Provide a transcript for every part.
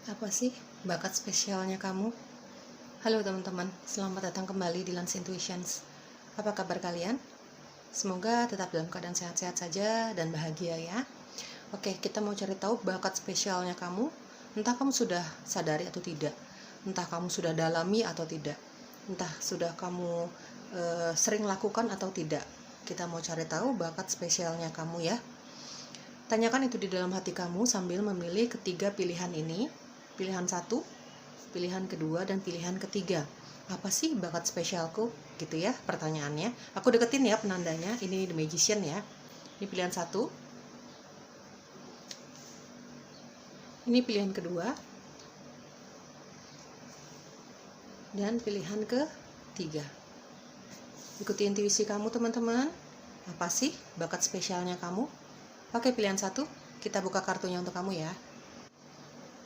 Apa sih bakat spesialnya kamu? Halo teman-teman, selamat datang kembali di Lance Intuitions. Apa kabar kalian? Semoga tetap dalam keadaan sehat-sehat saja dan bahagia ya. Oke, kita mau cari tahu bakat spesialnya kamu. Entah kamu sudah sadari atau tidak, entah kamu sudah dalami atau tidak, entah sudah kamu sering lakukan atau tidak. Kita mau cari tahu bakat spesialnya kamu ya. Tanyakan itu di dalam hati kamu sambil memilih ketiga pilihan ini. Pilihan satu, pilihan kedua, dan pilihan ketiga. Apa sih bakat spesialku? Gitu ya pertanyaannya. Aku deketin ya penandanya. Ini The Magician ya. Ini pilihan satu. Ini pilihan kedua. Dan pilihan ketiga. Ikuti intuisi kamu teman-teman. Apa sih bakat spesialnya kamu? Oke, pilihan satu. Kita buka kartunya untuk kamu ya.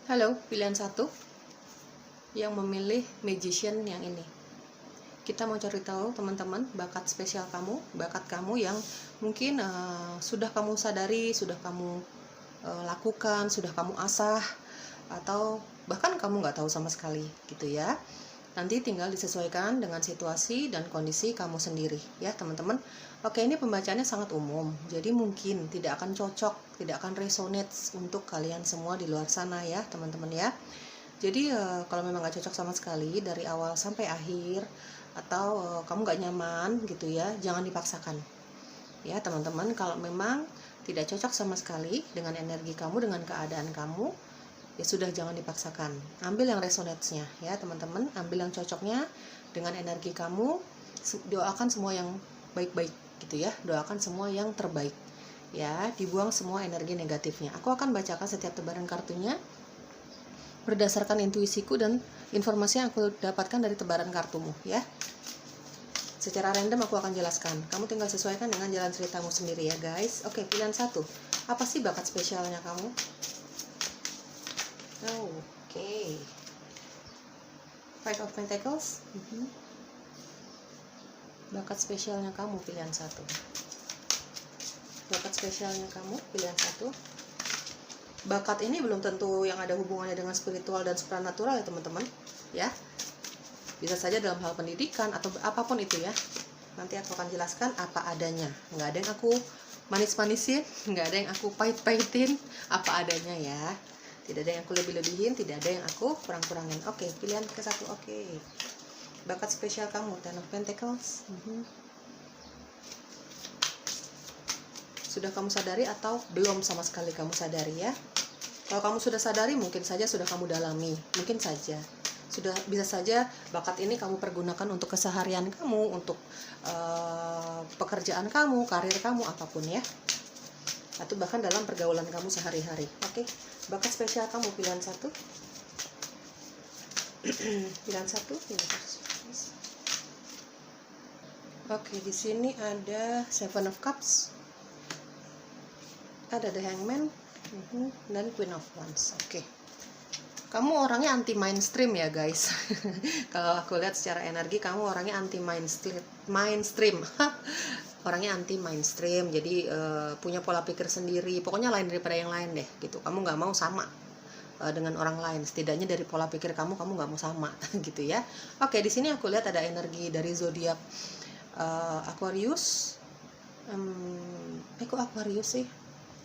Halo, pilihan satu yang memilih Magician yang ini. Kita mau cari tahu teman-teman bakat spesial kamu, bakat kamu yang mungkin sudah kamu sadari, sudah kamu lakukan, sudah kamu asah, atau bahkan kamu nggak tahu sama sekali gitu ya. Nanti tinggal disesuaikan dengan situasi dan kondisi kamu sendiri ya teman-teman. Oke, ini pembacaannya sangat umum, jadi mungkin tidak akan cocok, tidak akan resonate untuk kalian semua di luar sana ya teman-teman ya. Jadi kalau memang nggak cocok sama sekali dari awal sampai akhir, atau kamu nggak nyaman gitu ya, jangan dipaksakan ya teman-teman. Kalau memang tidak cocok sama sekali dengan energi kamu, dengan keadaan kamu, ya sudah, jangan dipaksakan. Ambil yang resonate-nya ya teman-teman, ambil yang cocoknya dengan energi kamu. Doakan semua yang baik-baik gitu ya, doakan semua yang terbaik ya, dibuang semua energi negatifnya. Aku akan bacakan setiap tebaran kartunya berdasarkan intuisiku dan informasi yang aku dapatkan dari tebaran kartumu ya. Secara random aku akan jelaskan, kamu tinggal sesuaikan dengan jalan ceritamu sendiri ya guys. Oke, pilihan satu, apa sih bakat spesialnya kamu? Oke. Five of Pentacles. Bakat spesialnya kamu, pilihan satu. Bakat spesialnya kamu, pilihan satu. Bakat ini belum tentu yang ada hubungannya dengan spiritual dan supranatural ya teman-teman ya. Bisa saja dalam hal pendidikan atau apapun itu ya. Nanti aku akan jelaskan apa adanya. Nggak ada yang aku manis-manisin, nggak ada yang aku pahit-pahitin, apa adanya ya. Tidak ada yang aku lebih-lebihin, tidak ada yang aku kurang-kurangin. Oke, pilihan ke satu. Oke. Bakat spesial kamu, Ten of Pentacles. Sudah kamu sadari atau belum sama sekali kamu sadari ya? Kalau kamu sudah sadari, mungkin saja sudah kamu dalami, mungkin saja. Sudah, bisa saja bakat ini kamu pergunakan untuk keseharian kamu, untuk pekerjaan kamu, karir kamu, apapun ya. Atau bahkan dalam pergaulan kamu sehari-hari. Oke, bakat spesial kamu, pilihan satu. Pilihan satu. Oke, di sini ada Seven of Cups, ada The Hangman, dan Queen of Wands. Oke, kamu orangnya anti mainstream ya guys. Kalau aku lihat secara energi, kamu orangnya anti mainstream. Orangnya anti mainstream, jadi punya pola pikir sendiri, pokoknya lain daripada yang lain deh gitu. Kamu nggak mau sama dengan orang lain, setidaknya dari pola pikir kamu nggak mau sama gitu ya. Oke, di sini aku lihat ada energi dari zodiak Aquarius. Kok Aquarius sih?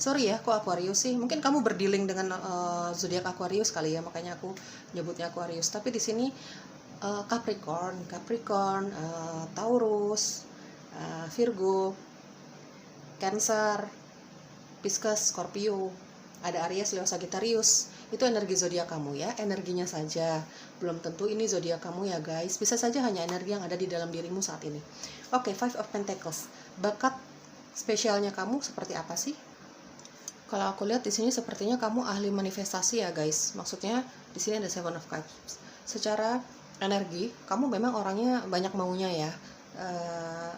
Sorry ya, kok Aquarius sih? Mungkin kamu berdealing dengan zodiak Aquarius kali ya, makanya aku nyebutnya Aquarius. Tapi di sini Capricorn, Taurus, Virgo, Cancer, Pisces, Scorpio, ada Aries, Leo, Sagittarius. Itu energi zodiak kamu ya, energinya saja. Belum tentu ini zodiak kamu ya guys. Bisa saja hanya energi yang ada di dalam dirimu saat ini. Oke, Five of Pentacles. Bakat spesialnya kamu seperti apa sih? Kalau aku lihat di sini sepertinya kamu ahli manifestasi ya guys. Maksudnya di sini ada Seven of Cups. Secara energi, kamu memang orangnya banyak maunya ya.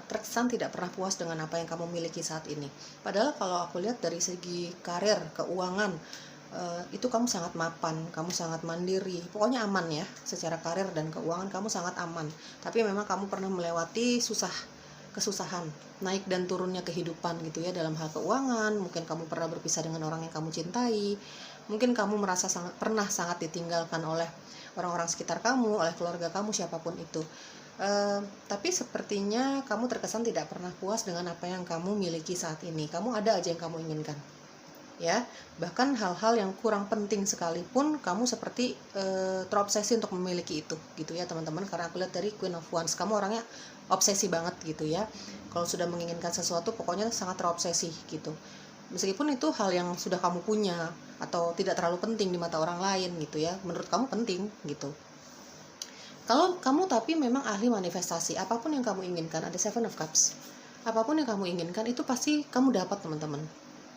Terkesan tidak pernah puas dengan apa yang kamu miliki saat ini. Padahal kalau aku lihat dari segi karir, keuangan, itu kamu sangat mapan, kamu sangat mandiri, pokoknya aman ya. Secara karir dan keuangan kamu sangat aman. Tapi memang kamu pernah melewati kesusahan, naik dan turunnya kehidupan gitu ya dalam hal keuangan. Mungkin kamu pernah berpisah dengan orang yang kamu cintai, Mungkin kamu merasa pernah sangat ditinggalkan oleh orang-orang sekitar kamu, oleh keluarga kamu, siapapun itu. Tapi sepertinya kamu terkesan tidak pernah puas dengan apa yang kamu miliki saat ini. Kamu ada aja yang kamu inginkan, ya. Bahkan hal-hal yang kurang penting sekalipun kamu seperti terobsesi untuk memiliki itu, gitu ya teman-teman. Karena aku lihat dari Queen of Wands, kamu orangnya obsesi banget gitu ya. Kalau sudah menginginkan sesuatu pokoknya sangat terobsesi gitu. Meskipun itu hal yang sudah kamu punya atau tidak terlalu penting di mata orang lain gitu ya, menurut kamu penting gitu. Kalau kamu tapi memang ahli manifestasi, apapun yang kamu inginkan, ada Seven of Cups, apapun yang kamu inginkan itu pasti kamu dapat teman-teman,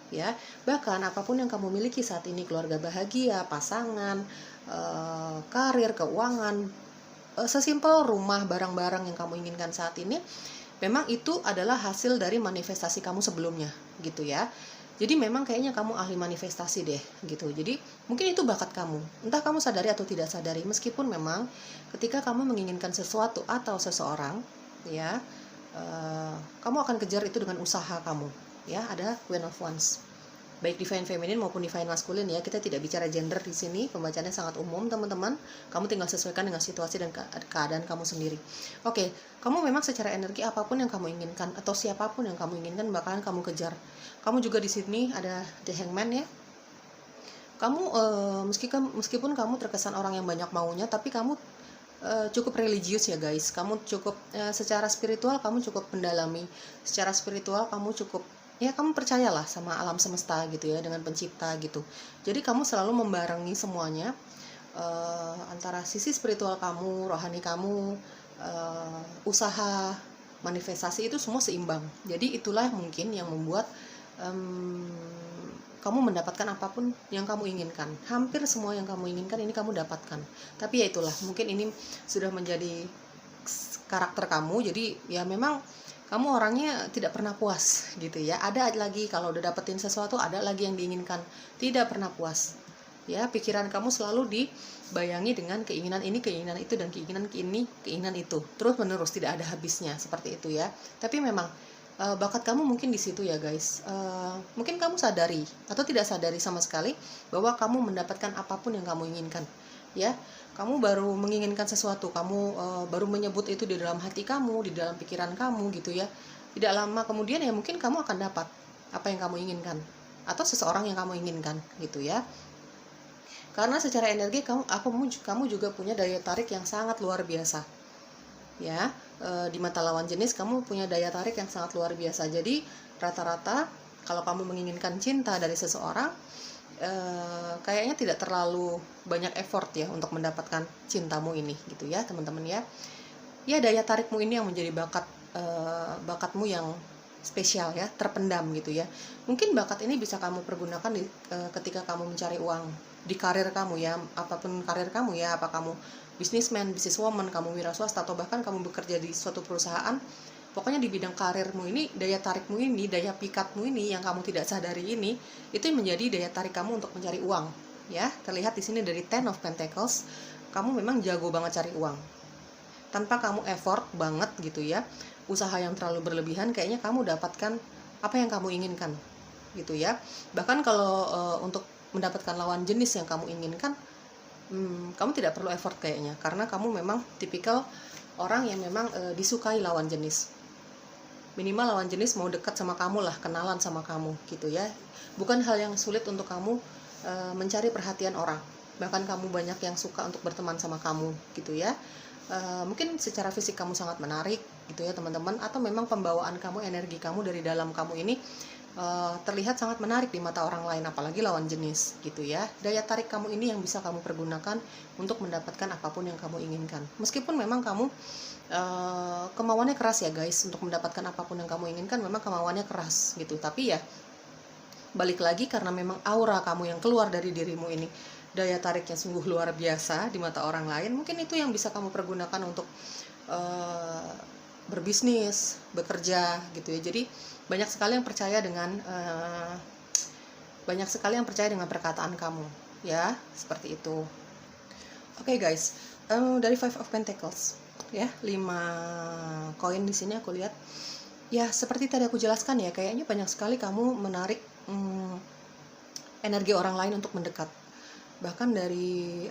ya. Bahkan apapun yang kamu miliki saat ini, keluarga bahagia, pasangan, karir, keuangan, sesimpel rumah, barang-barang yang kamu inginkan saat ini, memang itu adalah hasil dari manifestasi kamu sebelumnya gitu ya. Jadi memang kayaknya kamu ahli manifestasi deh gitu. Jadi mungkin itu bakat kamu, entah kamu sadari atau tidak sadari. Meskipun memang ketika kamu menginginkan sesuatu atau seseorang, ya, kamu akan kejar itu dengan usaha kamu, ya. Ada Queen of Wands, baik divine feminine maupun divine masculine ya. Kita tidak bicara gender di sini, pembacaannya sangat umum teman-teman. Kamu tinggal sesuaikan dengan situasi dan keadaan kamu sendiri. Oke, kamu memang secara energi apapun yang kamu inginkan atau siapapun yang kamu inginkan bakalan kamu kejar. Kamu juga di sini ada The Hangman ya. Kamu meskipun kamu terkesan orang yang banyak maunya, tapi kamu cukup religius ya guys. Kamu cukup secara spiritual kamu cukup mendalami. Secara spiritual kamu cukup, ya, kamu percayalah sama alam semesta gitu ya, dengan pencipta gitu. Jadi kamu selalu membarengi semuanya, antara sisi spiritual kamu, rohani kamu, usaha, manifestasi, itu semua seimbang. Jadi itulah mungkin yang membuat kamu mendapatkan apapun yang kamu inginkan. Hampir semua yang kamu inginkan ini kamu dapatkan. Tapi ya itulah, mungkin ini sudah menjadi karakter kamu. Jadi ya memang kamu orangnya tidak pernah puas gitu ya. Ada lagi, kalau udah dapetin sesuatu ada lagi yang diinginkan, tidak pernah puas ya. Pikiran kamu selalu dibayangi dengan keinginan ini, keinginan itu, dan keinginan ini, keinginan itu, terus menerus, tidak ada habisnya, seperti itu ya. Tapi memang bakat kamu mungkin di situ ya guys. Mungkin kamu sadari atau tidak sadari sama sekali bahwa kamu mendapatkan apapun yang kamu inginkan ya. Kamu baru menginginkan sesuatu, kamu baru menyebut itu di dalam hati kamu, di dalam pikiran kamu gitu ya. Tidak lama kemudian ya mungkin kamu akan dapat apa yang kamu inginkan atau seseorang yang kamu inginkan gitu ya. Karena secara energi kamu juga punya daya tarik yang sangat luar biasa ya. Di mata lawan jenis kamu punya daya tarik yang sangat luar biasa. Jadi rata-rata kalau kamu menginginkan cinta dari seseorang, kayaknya tidak terlalu banyak effort ya untuk mendapatkan cintamu ini gitu ya teman-teman ya. Ya, daya tarikmu ini yang menjadi bakatmu yang spesial ya, terpendam gitu ya. Mungkin bakat ini bisa kamu pergunakan ketika kamu mencari uang di karir kamu ya, apapun karir kamu ya, apa kamu businessman, businesswoman, kamu wira swasta, atau bahkan kamu bekerja di suatu perusahaan. Pokoknya di bidang karirmu ini, daya tarikmu ini, daya pikatmu ini yang kamu tidak sadari ini, itu menjadi daya tarik kamu untuk mencari uang ya. Terlihat di sini dari Ten of Pentacles, kamu memang jago banget cari uang tanpa kamu effort banget gitu ya, usaha yang terlalu berlebihan, kayaknya kamu dapatkan apa yang kamu inginkan gitu ya. Bahkan kalau untuk mendapatkan lawan jenis yang kamu inginkan, kamu tidak perlu effort kayaknya, karena kamu memang tipikal orang yang memang disukai lawan jenis. Minimal lawan jenis mau dekat sama kamu lah, kenalan sama kamu gitu ya. Bukan hal yang sulit untuk kamu mencari perhatian orang, bahkan kamu banyak yang suka untuk berteman sama kamu gitu ya. Mungkin secara fisik kamu sangat menarik gitu ya teman-teman, atau memang pembawaan kamu, energi kamu dari dalam kamu ini terlihat sangat menarik di mata orang lain, apalagi lawan jenis gitu ya. Daya tarik kamu ini yang bisa kamu pergunakan untuk mendapatkan apapun yang kamu inginkan. Meskipun memang kamu kemauannya keras ya guys, untuk mendapatkan apapun yang kamu inginkan memang kemauannya keras gitu. Tapi ya balik lagi, karena memang aura kamu yang keluar dari dirimu ini, daya tariknya sungguh luar biasa di mata orang lain. Mungkin itu yang bisa kamu pergunakan untuk berbisnis, bekerja gitu ya. Jadi banyak sekali yang percaya dengan perkataan kamu ya, seperti itu. Oke guys, dari Five of Pentacles ya, 5 koin di sini aku lihat ya, seperti tadi aku jelaskan ya, kayaknya banyak sekali kamu menarik energi orang lain untuk mendekat. Bahkan dari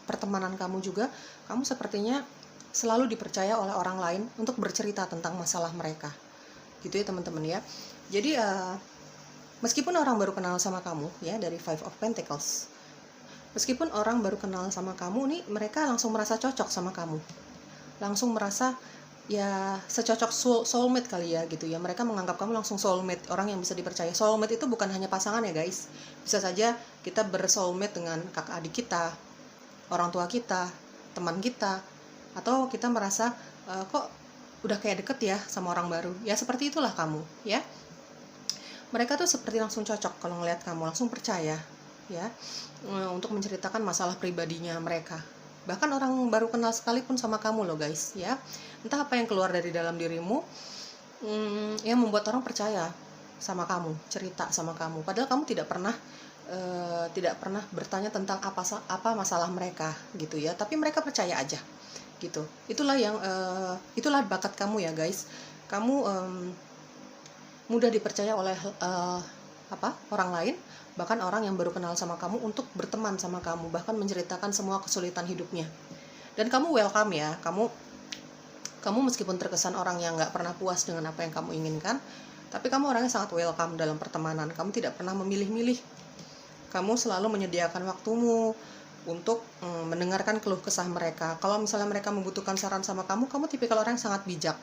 pertemanan kamu juga, kamu sepertinya selalu dipercaya oleh orang lain untuk bercerita tentang masalah mereka, gitu ya teman-teman ya. Jadi meskipun orang baru kenal sama kamu ya, dari Five of Pentacles, meskipun orang baru kenal sama kamu nih, mereka langsung merasa cocok sama kamu, langsung merasa ya secocok soulmate kali ya gitu ya. Mereka menganggap kamu langsung soulmate, orang yang bisa dipercaya. Soulmate itu bukan hanya pasangan ya guys, bisa saja kita bersoulmate dengan kakak adik kita, orang tua kita, teman kita, atau kita merasa kok udah kayak deket ya sama orang baru ya. Seperti itulah kamu ya. Mereka tuh seperti langsung cocok kalau ngelihat kamu, langsung percaya ya untuk menceritakan masalah pribadinya mereka. Bahkan orang baru kenal sekalipun sama kamu loh guys ya. Entah apa yang keluar dari dalam dirimu yang membuat orang percaya sama kamu, cerita sama kamu. Padahal kamu tidak pernah bertanya tentang apa masalah mereka gitu ya. Tapi mereka percaya aja gitu. Itulah bakat kamu ya guys. Kamu mudah dipercaya oleh orang lain, bahkan orang yang baru kenal sama kamu, untuk berteman sama kamu, bahkan menceritakan semua kesulitan hidupnya. Dan kamu welcome ya. Kamu meskipun terkesan orang yang gak pernah puas dengan apa yang kamu inginkan, tapi kamu orangnya sangat welcome dalam pertemanan. Kamu tidak pernah memilih-milih. Kamu selalu menyediakan waktumu untuk mendengarkan keluh kesah mereka. Kalau misalnya mereka membutuhkan saran sama kamu tipikal orang yang sangat bijak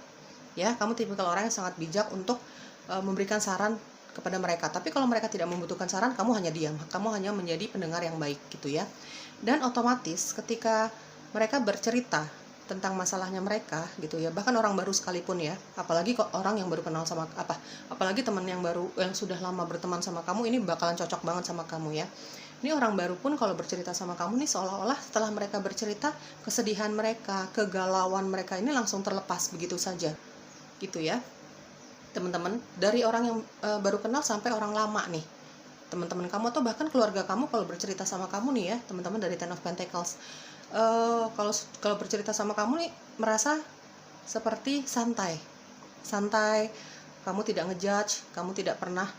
ya. Kamu tipikal orang yang sangat bijak untuk memberikan saran kepada mereka. Tapi kalau mereka tidak membutuhkan saran, kamu hanya diam, kamu hanya menjadi pendengar yang baik gitu ya. Dan otomatis ketika mereka bercerita tentang masalahnya mereka gitu ya, bahkan orang baru sekalipun ya, apalagi kok orang yang baru kenal sama apalagi teman yang baru yang sudah lama berteman sama kamu, ini bakalan cocok banget sama kamu ya. Ini orang baru pun kalau bercerita sama kamu nih, seolah-olah setelah mereka bercerita, kesedihan mereka, kegalauan mereka ini langsung terlepas begitu saja gitu ya teman-teman. Dari orang yang baru kenal sampai orang lama nih, teman-teman kamu atau bahkan keluarga kamu kalau bercerita sama kamu nih ya teman-teman, dari Ten of Pentacles, kalau bercerita sama kamu nih merasa seperti santai, kamu tidak ngejudge, kamu tidak pernah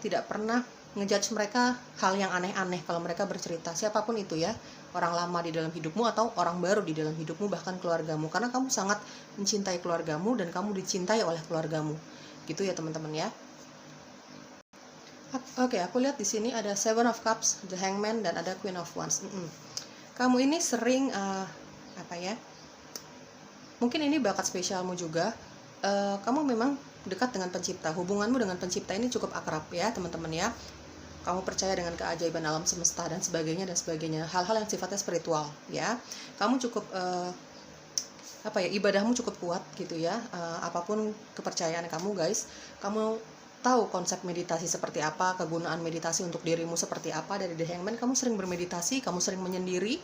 tidak pernah ngejudge mereka hal yang aneh-aneh kalau mereka bercerita, siapapun itu ya, orang lama di dalam hidupmu atau orang baru di dalam hidupmu, bahkan keluargamu, karena kamu sangat mencintai keluargamu dan kamu dicintai oleh keluargamu gitu ya teman-teman ya. Oke, aku lihat di sini ada Seven of Cups, The Hangman, dan ada Queen of Wands. Kamu ini sering mungkin ini bakat spesialmu juga. Kamu memang dekat dengan pencipta, hubunganmu dengan pencipta ini cukup akrab ya teman-teman ya. Kamu percaya dengan keajaiban alam semesta dan sebagainya, hal-hal yang sifatnya spiritual ya. Kamu cukup ibadahmu cukup kuat gitu ya. Apapun kepercayaan kamu guys, kamu tahu konsep meditasi seperti apa, kegunaan meditasi untuk dirimu seperti apa. Dari The Hangman, kamu sering bermeditasi, kamu sering menyendiri,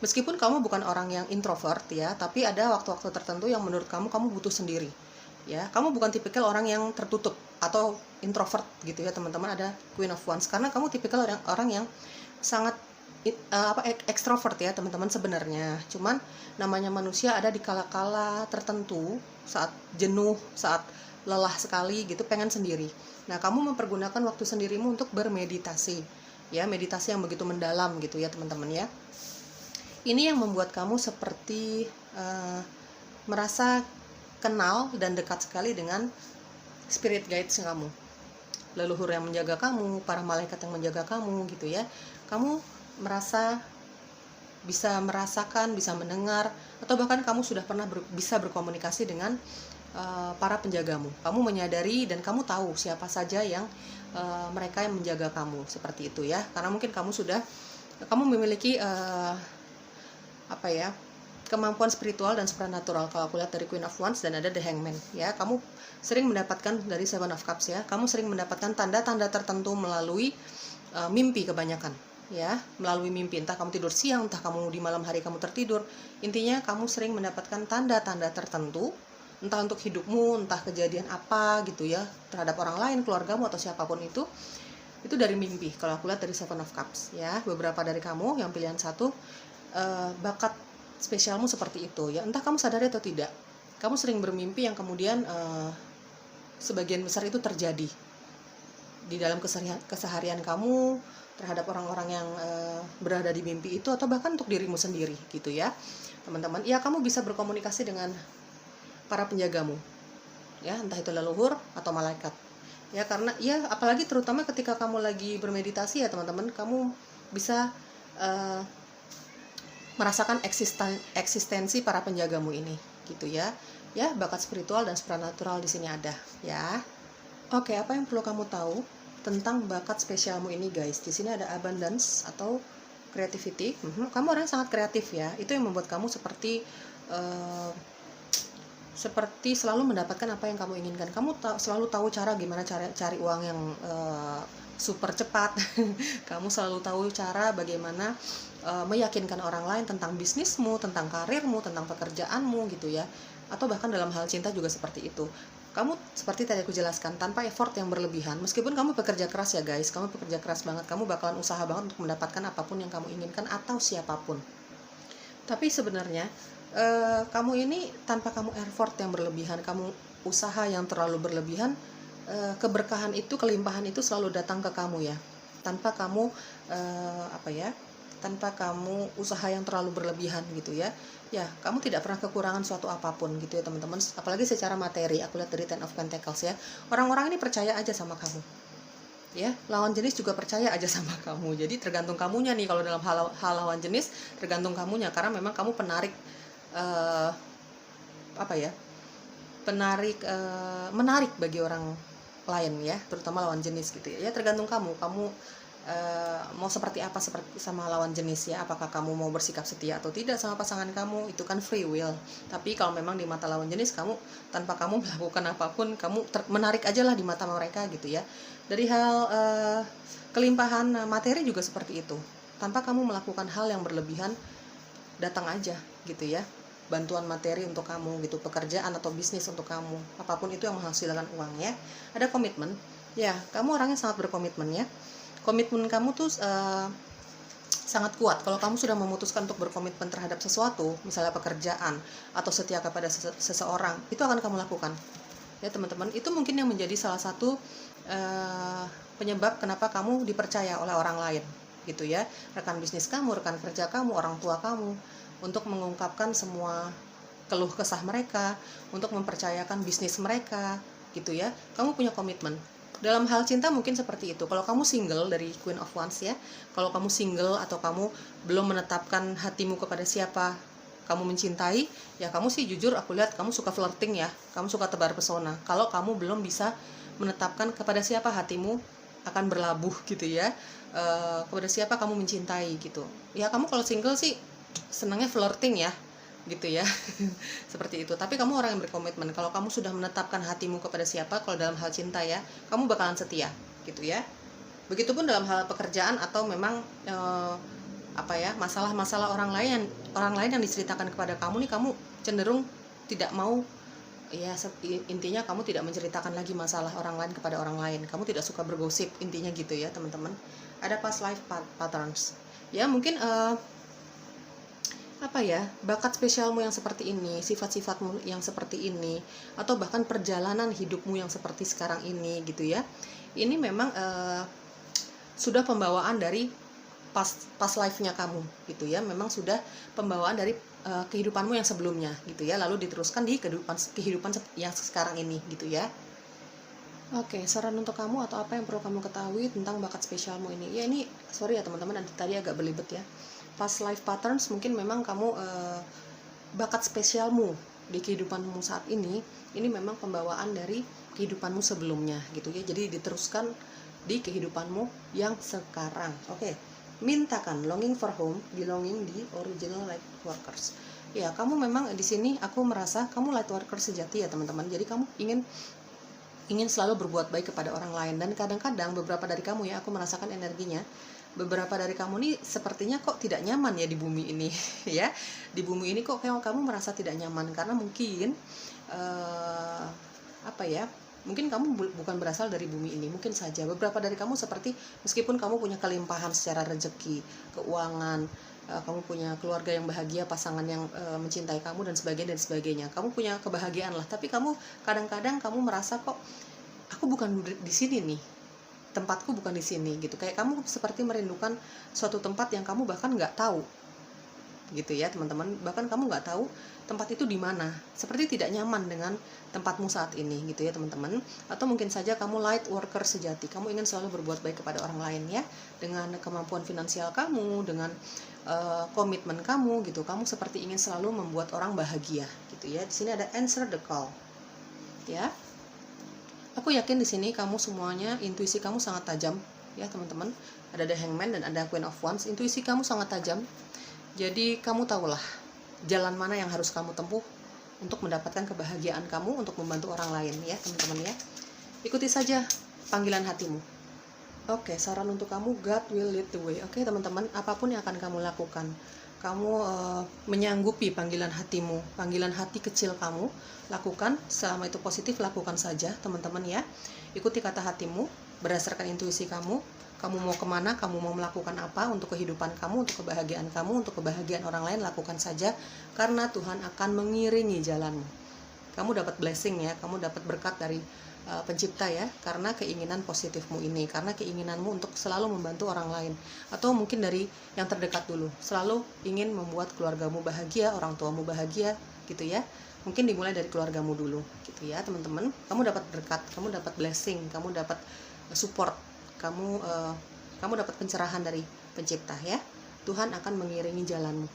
meskipun kamu bukan orang yang introvert ya, tapi ada waktu-waktu tertentu yang menurut kamu butuh sendiri ya. Kamu bukan tipikal orang yang tertutup atau introvert gitu ya teman-teman. Ada Queen of Wands, karena kamu tipikal orang yang sangat ekstrovert ya teman-teman sebenarnya. Cuman namanya manusia ada di kala-kala tertentu, saat jenuh, saat lelah sekali gitu, pengen sendiri. Nah, kamu mempergunakan waktu sendirimu untuk bermeditasi ya, meditasi yang begitu mendalam gitu ya teman-teman ya. Ini yang membuat kamu seperti merasa kenal dan dekat sekali dengan spirit guides kamu, leluhur yang menjaga kamu, para malaikat yang menjaga kamu gitu ya. Kamu merasa bisa merasakan, bisa mendengar, atau bahkan kamu sudah pernah bisa berkomunikasi dengan para penjagamu. Kamu menyadari dan kamu tahu siapa saja yang mereka yang menjaga kamu, seperti itu ya. Karena mungkin kamu memiliki kemampuan spiritual dan supernatural. Kalau aku lihat dari Queen of Wands dan ada The Hangman ya, kamu sering mendapatkan dari Seven of Cups ya, kamu sering mendapatkan tanda-tanda tertentu melalui mimpi kebanyakan ya, melalui mimpi. Entah kamu tidur siang, entah kamu di malam hari kamu tertidur, intinya kamu sering mendapatkan tanda-tanda tertentu, entah untuk hidupmu, entah kejadian apa gitu ya, terhadap orang lain, keluargamu atau siapapun itu dari mimpi. Kalau aku lihat dari Seven of Cups ya, beberapa dari kamu yang pilihan satu, bakat spesialmu seperti itu ya, entah kamu sadari atau tidak, kamu sering bermimpi yang kemudian sebagian besar itu terjadi di dalam keseharian kamu terhadap orang-orang yang berada di mimpi itu, atau bahkan untuk dirimu sendiri gitu ya teman-teman. Ya, kamu bisa berkomunikasi dengan para penjagamu ya, entah itu leluhur atau malaikat ya, karena ya apalagi terutama ketika kamu lagi bermeditasi ya teman-teman, kamu bisa merasakan eksistensi para penjagamu ini gitu ya. Ya, bakat spiritual dan supranatural di sini ada ya. Oke, apa yang perlu kamu tahu tentang bakat spesialmu ini guys? Di sini ada abundance atau creativity. Kamu orang yang sangat kreatif ya. Itu yang membuat kamu seperti selalu mendapatkan apa yang kamu inginkan. Kamu selalu tahu cara gimana cari uang yang super cepat. Kamu selalu tahu cara bagaimana meyakinkan orang lain tentang bisnismu, tentang karirmu, tentang pekerjaanmu gitu ya. Atau bahkan dalam hal cinta juga seperti itu. Kamu seperti tadi aku jelaskan, tanpa effort yang berlebihan. Meskipun kamu bekerja keras ya guys, kamu bekerja keras banget, kamu bakalan usaha banget untuk mendapatkan apapun yang kamu inginkan atau siapapun. Tapi sebenarnya kamu ini tanpa kamu effort yang berlebihan, kamu usaha yang terlalu berlebihan, keberkahan itu, kelimpahan itu selalu datang ke kamu ya. Tanpa kamu tanpa kamu usaha yang terlalu berlebihan gitu ya. Ya, kamu tidak pernah kekurangan suatu apapun gitu ya teman-teman. Apalagi secara materi, aku lihat dari Ten of Pentacles ya. Orang-orang ini percaya aja sama kamu. Ya, lawan jenis juga percaya aja sama kamu. Jadi tergantung kamunya nih, kalau dalam hal lawan jenis tergantung kamunya, karena memang kamu penarik menarik bagi orang lain ya, terutama lawan jenis gitu ya. Ya, tergantung kamu mau seperti apa sama lawan jenis ya. Apakah kamu mau bersikap setia atau tidak sama pasangan kamu, itu kan free will. Tapi kalau memang di mata lawan jenis, kamu tanpa kamu melakukan apapun, kamu menarik aja lah di mata mereka gitu ya. Dari hal kelimpahan materi juga seperti itu. Tanpa kamu melakukan hal yang berlebihan, datang aja gitu ya, bantuan materi untuk kamu gitu, pekerjaan atau bisnis untuk kamu, apapun itu yang menghasilkan uang ya. Ada komitmen ya, kamu orangnya sangat berkomitmen ya. Komitmen kamu tuh sangat kuat. Kalau kamu sudah memutuskan untuk berkomitmen terhadap sesuatu, misalnya pekerjaan atau setia kepada seseorang, itu akan kamu lakukan ya teman-teman. Itu mungkin yang menjadi salah satu penyebab kenapa kamu dipercaya oleh orang lain gitu ya, rekan bisnis kamu, rekan kerja kamu, orang tua kamu, untuk mengungkapkan semua keluh kesah mereka, untuk mempercayakan bisnis mereka gitu ya. Kamu punya komitmen. Dalam hal cinta mungkin seperti itu. Kalau kamu single, dari Queen of Wands ya, kalau kamu single atau kamu belum menetapkan hatimu kepada siapa kamu mencintai, ya kamu sih jujur aku lihat kamu suka flirting ya, kamu suka tebar pesona. Kalau kamu belum bisa menetapkan kepada siapa hatimu akan berlabuh gitu ya, kepada siapa kamu mencintai gitu ya. Kamu kalau single sih senangnya flirting ya gitu ya. Seperti itu. Tapi kamu orang yang berkomitmen. Kalau kamu sudah menetapkan hatimu kepada siapa, kalau dalam hal cinta ya, kamu bakalan setia gitu ya. Begitupun dalam hal pekerjaan atau memang masalah-masalah orang lain yang diceritakan kepada kamu nih, kamu cenderung tidak mau ya. Intinya kamu tidak menceritakan lagi masalah orang lain kepada orang lain. Kamu tidak suka bergosip, intinya gitu ya teman-teman. Ada past life patterns ya, mungkin bakat spesialmu yang seperti ini, sifat-sifatmu yang seperti ini, atau bahkan perjalanan hidupmu yang seperti sekarang ini gitu ya. Ini memang sudah pembawaan dari past life-nya kamu gitu ya. Memang sudah pembawaan dari kehidupanmu yang sebelumnya gitu ya, lalu diteruskan di kehidupan yang sekarang ini gitu ya. Oke, saran untuk kamu atau apa yang perlu kamu ketahui tentang bakat spesialmu ini. Ya, ini sorry ya teman-teman, tadi agak belibet ya. Past life patterns, mungkin memang kamu bakat spesialmu di kehidupanmu saat ini memang pembawaan dari kehidupanmu sebelumnya gitu ya. Jadi diteruskan di kehidupanmu yang sekarang. Oke. Mintakan longing for home, belonging di original light workers. Ya, kamu memang di sini aku merasa kamu light worker sejati ya teman-teman. Jadi kamu ingin selalu berbuat baik kepada orang lain, dan kadang-kadang beberapa dari kamu ya, aku merasakan energinya. Beberapa dari kamu nih sepertinya kok tidak nyaman ya di bumi ini ya. Di bumi ini kok kamu merasa tidak nyaman karena mungkin mungkin kamu bukan berasal dari bumi ini. Mungkin saja beberapa dari kamu seperti, meskipun kamu punya kelimpahan secara rezeki, keuangan, kamu punya keluarga yang bahagia, pasangan yang mencintai kamu dan sebagainya, kamu punya kebahagiaan lah, tapi kamu kadang-kadang kamu merasa kok aku bukan di sini nih tempatku bukan di sini gitu. Kayak kamu seperti merindukan suatu tempat yang kamu bahkan nggak tahu gitu ya teman-teman, bahkan kamu nggak tahu tempat itu di mana, seperti tidak nyaman dengan tempatmu saat ini gitu ya teman-teman. Atau mungkin saja kamu light worker sejati, kamu ingin selalu berbuat baik kepada orang lain ya, dengan kemampuan finansial kamu, dengan komitmen kamu gitu, kamu seperti ingin selalu membuat orang bahagia gitu ya. Di sini ada answer the call ya. Aku yakin di sini kamu semuanya intuisi kamu sangat tajam ya teman-teman. Ada the hangman dan ada queen of wands, intuisi kamu sangat tajam. Jadi kamu tahulah jalan mana yang harus kamu tempuh untuk mendapatkan kebahagiaan kamu, untuk membantu orang lain ya teman-teman ya. Ikuti saja panggilan hatimu. Oke, saran untuk kamu, God will lead the way. Oke teman-teman, apapun yang akan kamu lakukan, kamu menyanggupi panggilan hatimu, panggilan hati kecil kamu, lakukan. Selama itu positif, lakukan saja teman-teman ya. Ikuti kata hatimu berdasarkan intuisi kamu. Kamu mau kemana, kamu mau melakukan apa untuk kehidupan kamu, untuk kebahagiaan kamu, untuk kebahagiaan orang lain, lakukan saja. Karena Tuhan akan mengiringi jalanmu. Kamu dapat blessing ya, kamu dapat berkat dari pencipta ya, karena keinginan positifmu ini, karena keinginanmu untuk selalu membantu orang lain. Atau mungkin dari yang terdekat dulu, selalu ingin membuat keluargamu bahagia, orang tuamu bahagia gitu ya. Mungkin dimulai dari keluargamu dulu gitu ya teman-teman. Kamu dapat berkat, kamu dapat blessing, kamu dapat support, kamu dapat pencerahan dari pencipta ya. Tuhan akan mengiringi jalanmu.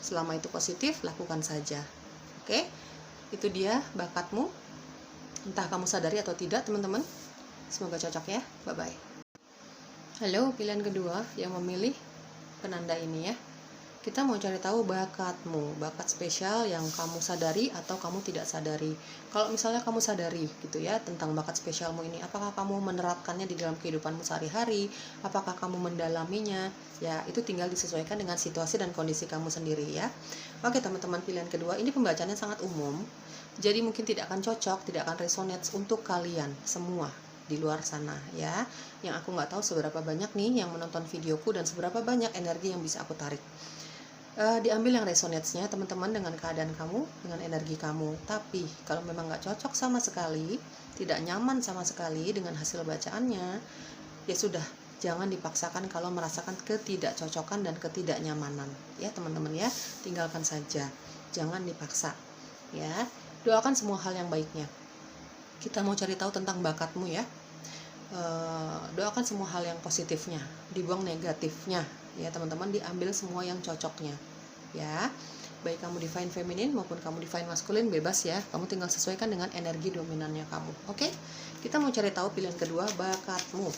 Selama itu positif, lakukan saja. Oke, itu dia bakatmu, entah kamu sadari atau tidak teman-teman. Semoga cocok ya. Bye bye. Halo, pilihan kedua yang memilih penanda ini ya. Kita mau cari tahu bakatmu, bakat spesial yang kamu sadari atau kamu tidak sadari. Kalau misalnya kamu sadari gitu ya tentang bakat spesialmu ini, apakah kamu menerapkannya di dalam kehidupanmu sehari-hari, apakah kamu mendalaminya, ya itu tinggal disesuaikan dengan situasi dan kondisi kamu sendiri ya. Oke teman-teman, pilihan kedua ini pembacaannya sangat umum, jadi mungkin tidak akan cocok, tidak akan resonate untuk kalian semua di luar sana ya. Yang aku nggak tahu seberapa banyak nih yang menonton videoku dan seberapa banyak energi yang bisa aku tarik. Diambil yang resonates-nya teman-teman dengan keadaan kamu, dengan energi kamu. Tapi kalau memang nggak cocok sama sekali, tidak nyaman sama sekali dengan hasil bacaannya, ya sudah, jangan dipaksakan kalau merasakan ketidakcocokan dan ketidaknyamanan ya teman-teman ya. Tinggalkan saja, jangan dipaksa ya. Doakan semua hal yang baiknya. Kita mau cari tahu tentang bakatmu ya. Doakan semua hal yang positifnya, dibuang negatifnya ya teman-teman, diambil semua yang cocoknya ya. Baik kamu divine feminine maupun kamu divine maskulin, bebas ya, kamu tinggal sesuaikan dengan energi dominannya kamu. Oke, kita mau cari tahu pilihan kedua, bakatmu.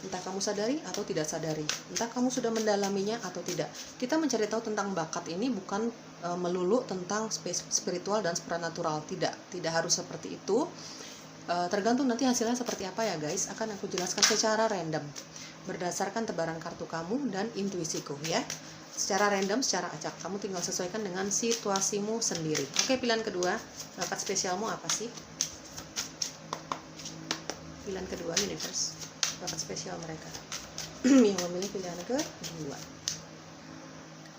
Entah kamu sadari atau tidak sadari, entah kamu sudah mendalaminya atau tidak. Kita mencari tahu tentang bakat ini bukan melulu tentang spiritual dan supernatural, tidak harus seperti itu. Tergantung nanti hasilnya seperti apa ya guys, akan aku jelaskan secara random berdasarkan tebaran kartu kamu dan intuisiku ya. Secara random, secara acak, kamu tinggal sesuaikan dengan situasimu sendiri. Oke, pilihan kedua, bakat spesialmu apa sih? Pilihan kedua, universe, bakat spesial mereka yang memilih pilihan kedua.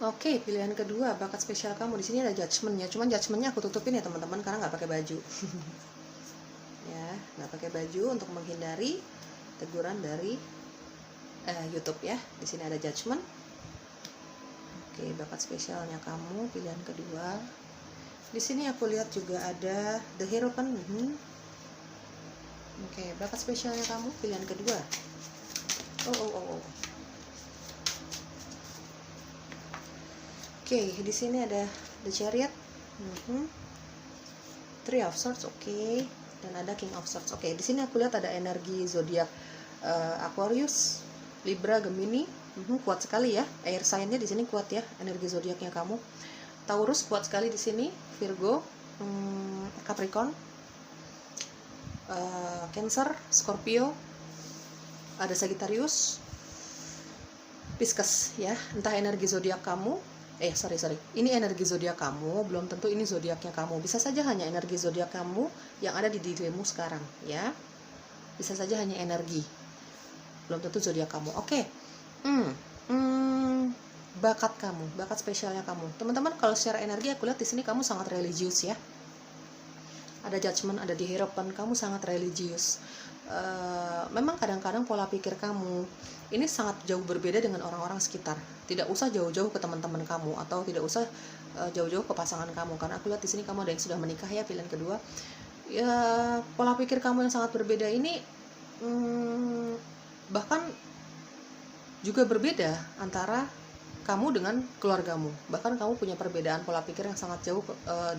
Oke, pilihan kedua, bakat spesial kamu. Di sini ada judgment-nya, cuman judgment-nya aku tutupin ya teman-teman, karena nggak pakai baju. Ya, nggak pakai baju untuk menghindari teguran dari YouTube ya. Di sini ada judgment. Oke, bakat spesialnya kamu, pilihan kedua. Di sini aku lihat juga ada the Hierophant. Oke, bakat spesialnya kamu, pilihan kedua. Oh. Oke, di sini ada the Chariot. Three of Swords, oke. Dan ada King of Swords. Oke, di sini aku lihat ada energi zodiak Aquarius, Libra, Gemini. Kuat sekali ya. Air sign-nya di sini kuat ya, energi zodiaknya kamu. Taurus kuat sekali di sini, Virgo, Capricorn, Cancer, Scorpio, ada Sagittarius, Pisces ya. Entah energi zodiak kamu, sorry, ini energi zodiak kamu, belum tentu ini zodiaknya kamu. Bisa saja hanya energi zodiak kamu yang ada di dirimu sekarang ya. Bisa saja hanya energi, belum tentu zodiak kamu. Oke. Bakat kamu, bakat spesialnya kamu. Teman-teman, kalau secara energi aku lihat di sini kamu sangat religius ya. Ada judgment, ada di Hierophant, kamu sangat religius. memang kadang-kadang pola pikir kamu ini sangat jauh berbeda dengan orang-orang sekitar. Tidak usah jauh-jauh ke teman-teman kamu, atau tidak usah jauh-jauh ke pasangan kamu, karena aku lihat di sini kamu ada yang sudah menikah ya, pilihan kedua. Ya, pola pikir kamu yang sangat berbeda ini bahkan juga berbeda antara kamu dengan keluargamu. Bahkan kamu punya perbedaan pola pikir yang sangat jauh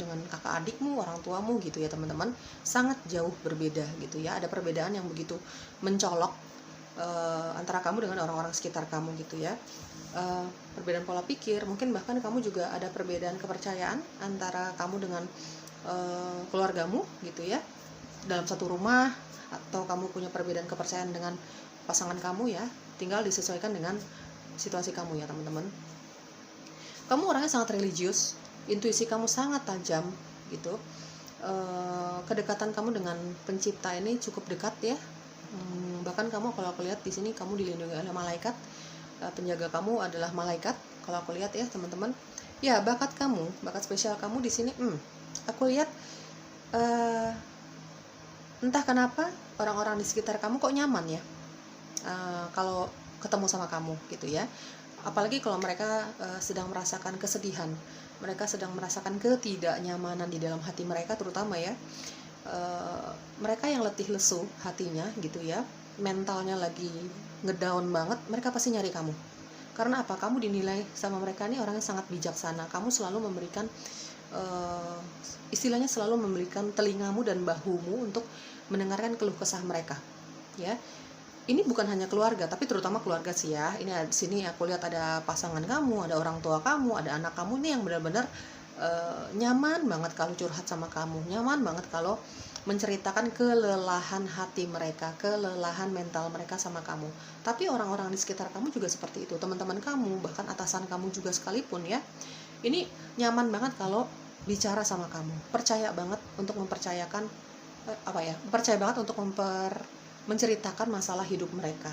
dengan kakak adikmu, orang tuamu gitu ya teman-teman. Sangat jauh berbeda gitu ya. Ada perbedaan yang begitu mencolok antara kamu dengan orang-orang sekitar kamu gitu ya. Perbedaan pola pikir, mungkin bahkan kamu juga ada perbedaan kepercayaan antara kamu dengan keluargamu gitu ya, dalam satu rumah, atau kamu punya perbedaan kepercayaan dengan pasangan kamu ya. Tinggal disesuaikan dengan situasi kamu ya teman-teman. Kamu orangnya sangat religius, intuisi kamu sangat tajam gitu. Kedekatan kamu dengan pencipta ini cukup dekat ya. Bahkan kamu, kalau aku lihat di sini kamu dilindungi oleh malaikat. Penjaga kamu adalah malaikat kalau aku lihat ya teman-teman. Ya, bakat kamu, bakat spesial kamu di sini aku lihat entah kenapa orang-orang di sekitar kamu kok nyaman ya kalau ketemu sama kamu gitu ya. Apalagi kalau mereka sedang merasakan kesedihan, mereka sedang merasakan ketidaknyamanan di dalam hati mereka, terutama ya mereka yang letih lesu hatinya gitu ya, mentalnya lagi ngedown banget, mereka pasti nyari kamu. Karena apa? Kamu dinilai sama mereka ini orangnya sangat bijaksana. Kamu selalu memberikan istilahnya selalu memberikan telingamu dan bahumu untuk mendengarkan keluh kesah mereka ya. Ini bukan hanya keluarga, tapi terutama keluarga sih ya. Ini di sini aku lihat ada pasangan kamu, ada orang tua kamu, ada anak kamu nih yang benar-benar nyaman banget kalau curhat sama kamu, nyaman banget kalau menceritakan kelelahan hati mereka, kelelahan mental mereka sama kamu. Tapi orang-orang di sekitar kamu juga seperti itu, teman-teman kamu, bahkan atasan kamu juga sekalipun ya. Ini nyaman banget kalau bicara sama kamu, percaya banget untuk mempercayakan percaya banget untuk menceritakan masalah hidup mereka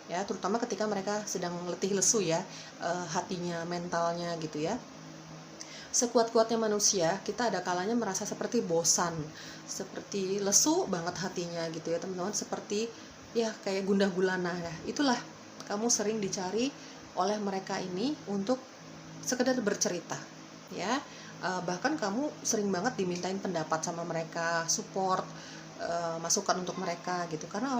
ya, terutama ketika mereka sedang letih lesu ya, hatinya, mentalnya gitu ya. Sekuat-kuatnya manusia, kita ada kalanya merasa seperti bosan, seperti lesu banget hatinya gitu ya teman-teman, seperti ya kayak gundah gulana ya. Itulah kamu sering dicari oleh mereka ini untuk sekedar bercerita ya. Bahkan kamu sering banget dimintain pendapat sama mereka, support, masukan untuk mereka gitu, karena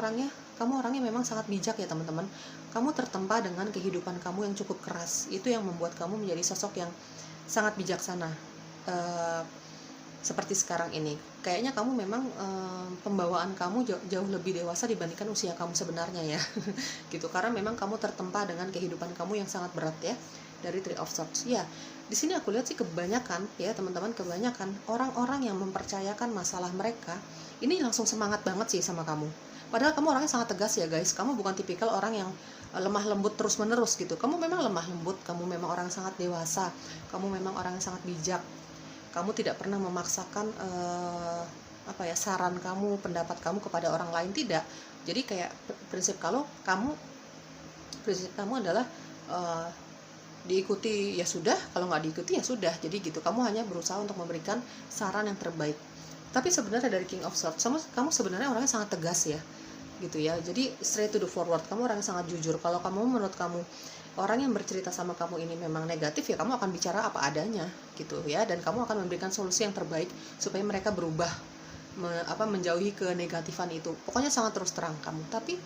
kamu orangnya memang sangat bijak ya teman-teman. Kamu tertempa dengan kehidupan kamu yang cukup keras, itu yang membuat kamu menjadi sosok yang sangat bijaksana seperti sekarang ini. Kayaknya kamu memang pembawaan kamu jauh lebih dewasa dibandingkan usia kamu sebenarnya ya gitu, karena memang kamu tertempa dengan kehidupan kamu yang sangat berat ya, dari Three of Swords ya. Di sini aku lihat sih kebanyakan ya teman-teman, kebanyakan orang-orang yang mempercayakan masalah mereka ini langsung semangat banget sih sama kamu. Padahal kamu orangnya sangat tegas ya guys. Kamu bukan tipikal orang yang lemah lembut terus menerus gitu. Kamu memang lemah lembut, kamu memang orang sangat dewasa, kamu memang orang yang sangat bijak. Kamu tidak pernah memaksakan saran kamu, pendapat kamu kepada orang lain, tidak. Jadi kayak prinsip kamu adalah diikuti ya sudah, kalau nggak diikuti ya sudah. Jadi gitu, kamu hanya berusaha untuk memberikan saran yang terbaik. Tapi sebenarnya dari King of Swords, kamu sebenarnya orangnya sangat tegas ya gitu ya. Jadi straight to the forward, kamu orang yang sangat jujur. Kalau menurut kamu orang yang bercerita sama kamu ini memang negatif, ya kamu akan bicara apa adanya gitu ya, dan kamu akan memberikan solusi yang terbaik supaya mereka berubah, menjauhi kenegatifan itu. Pokoknya sangat terus terang kamu. Tapi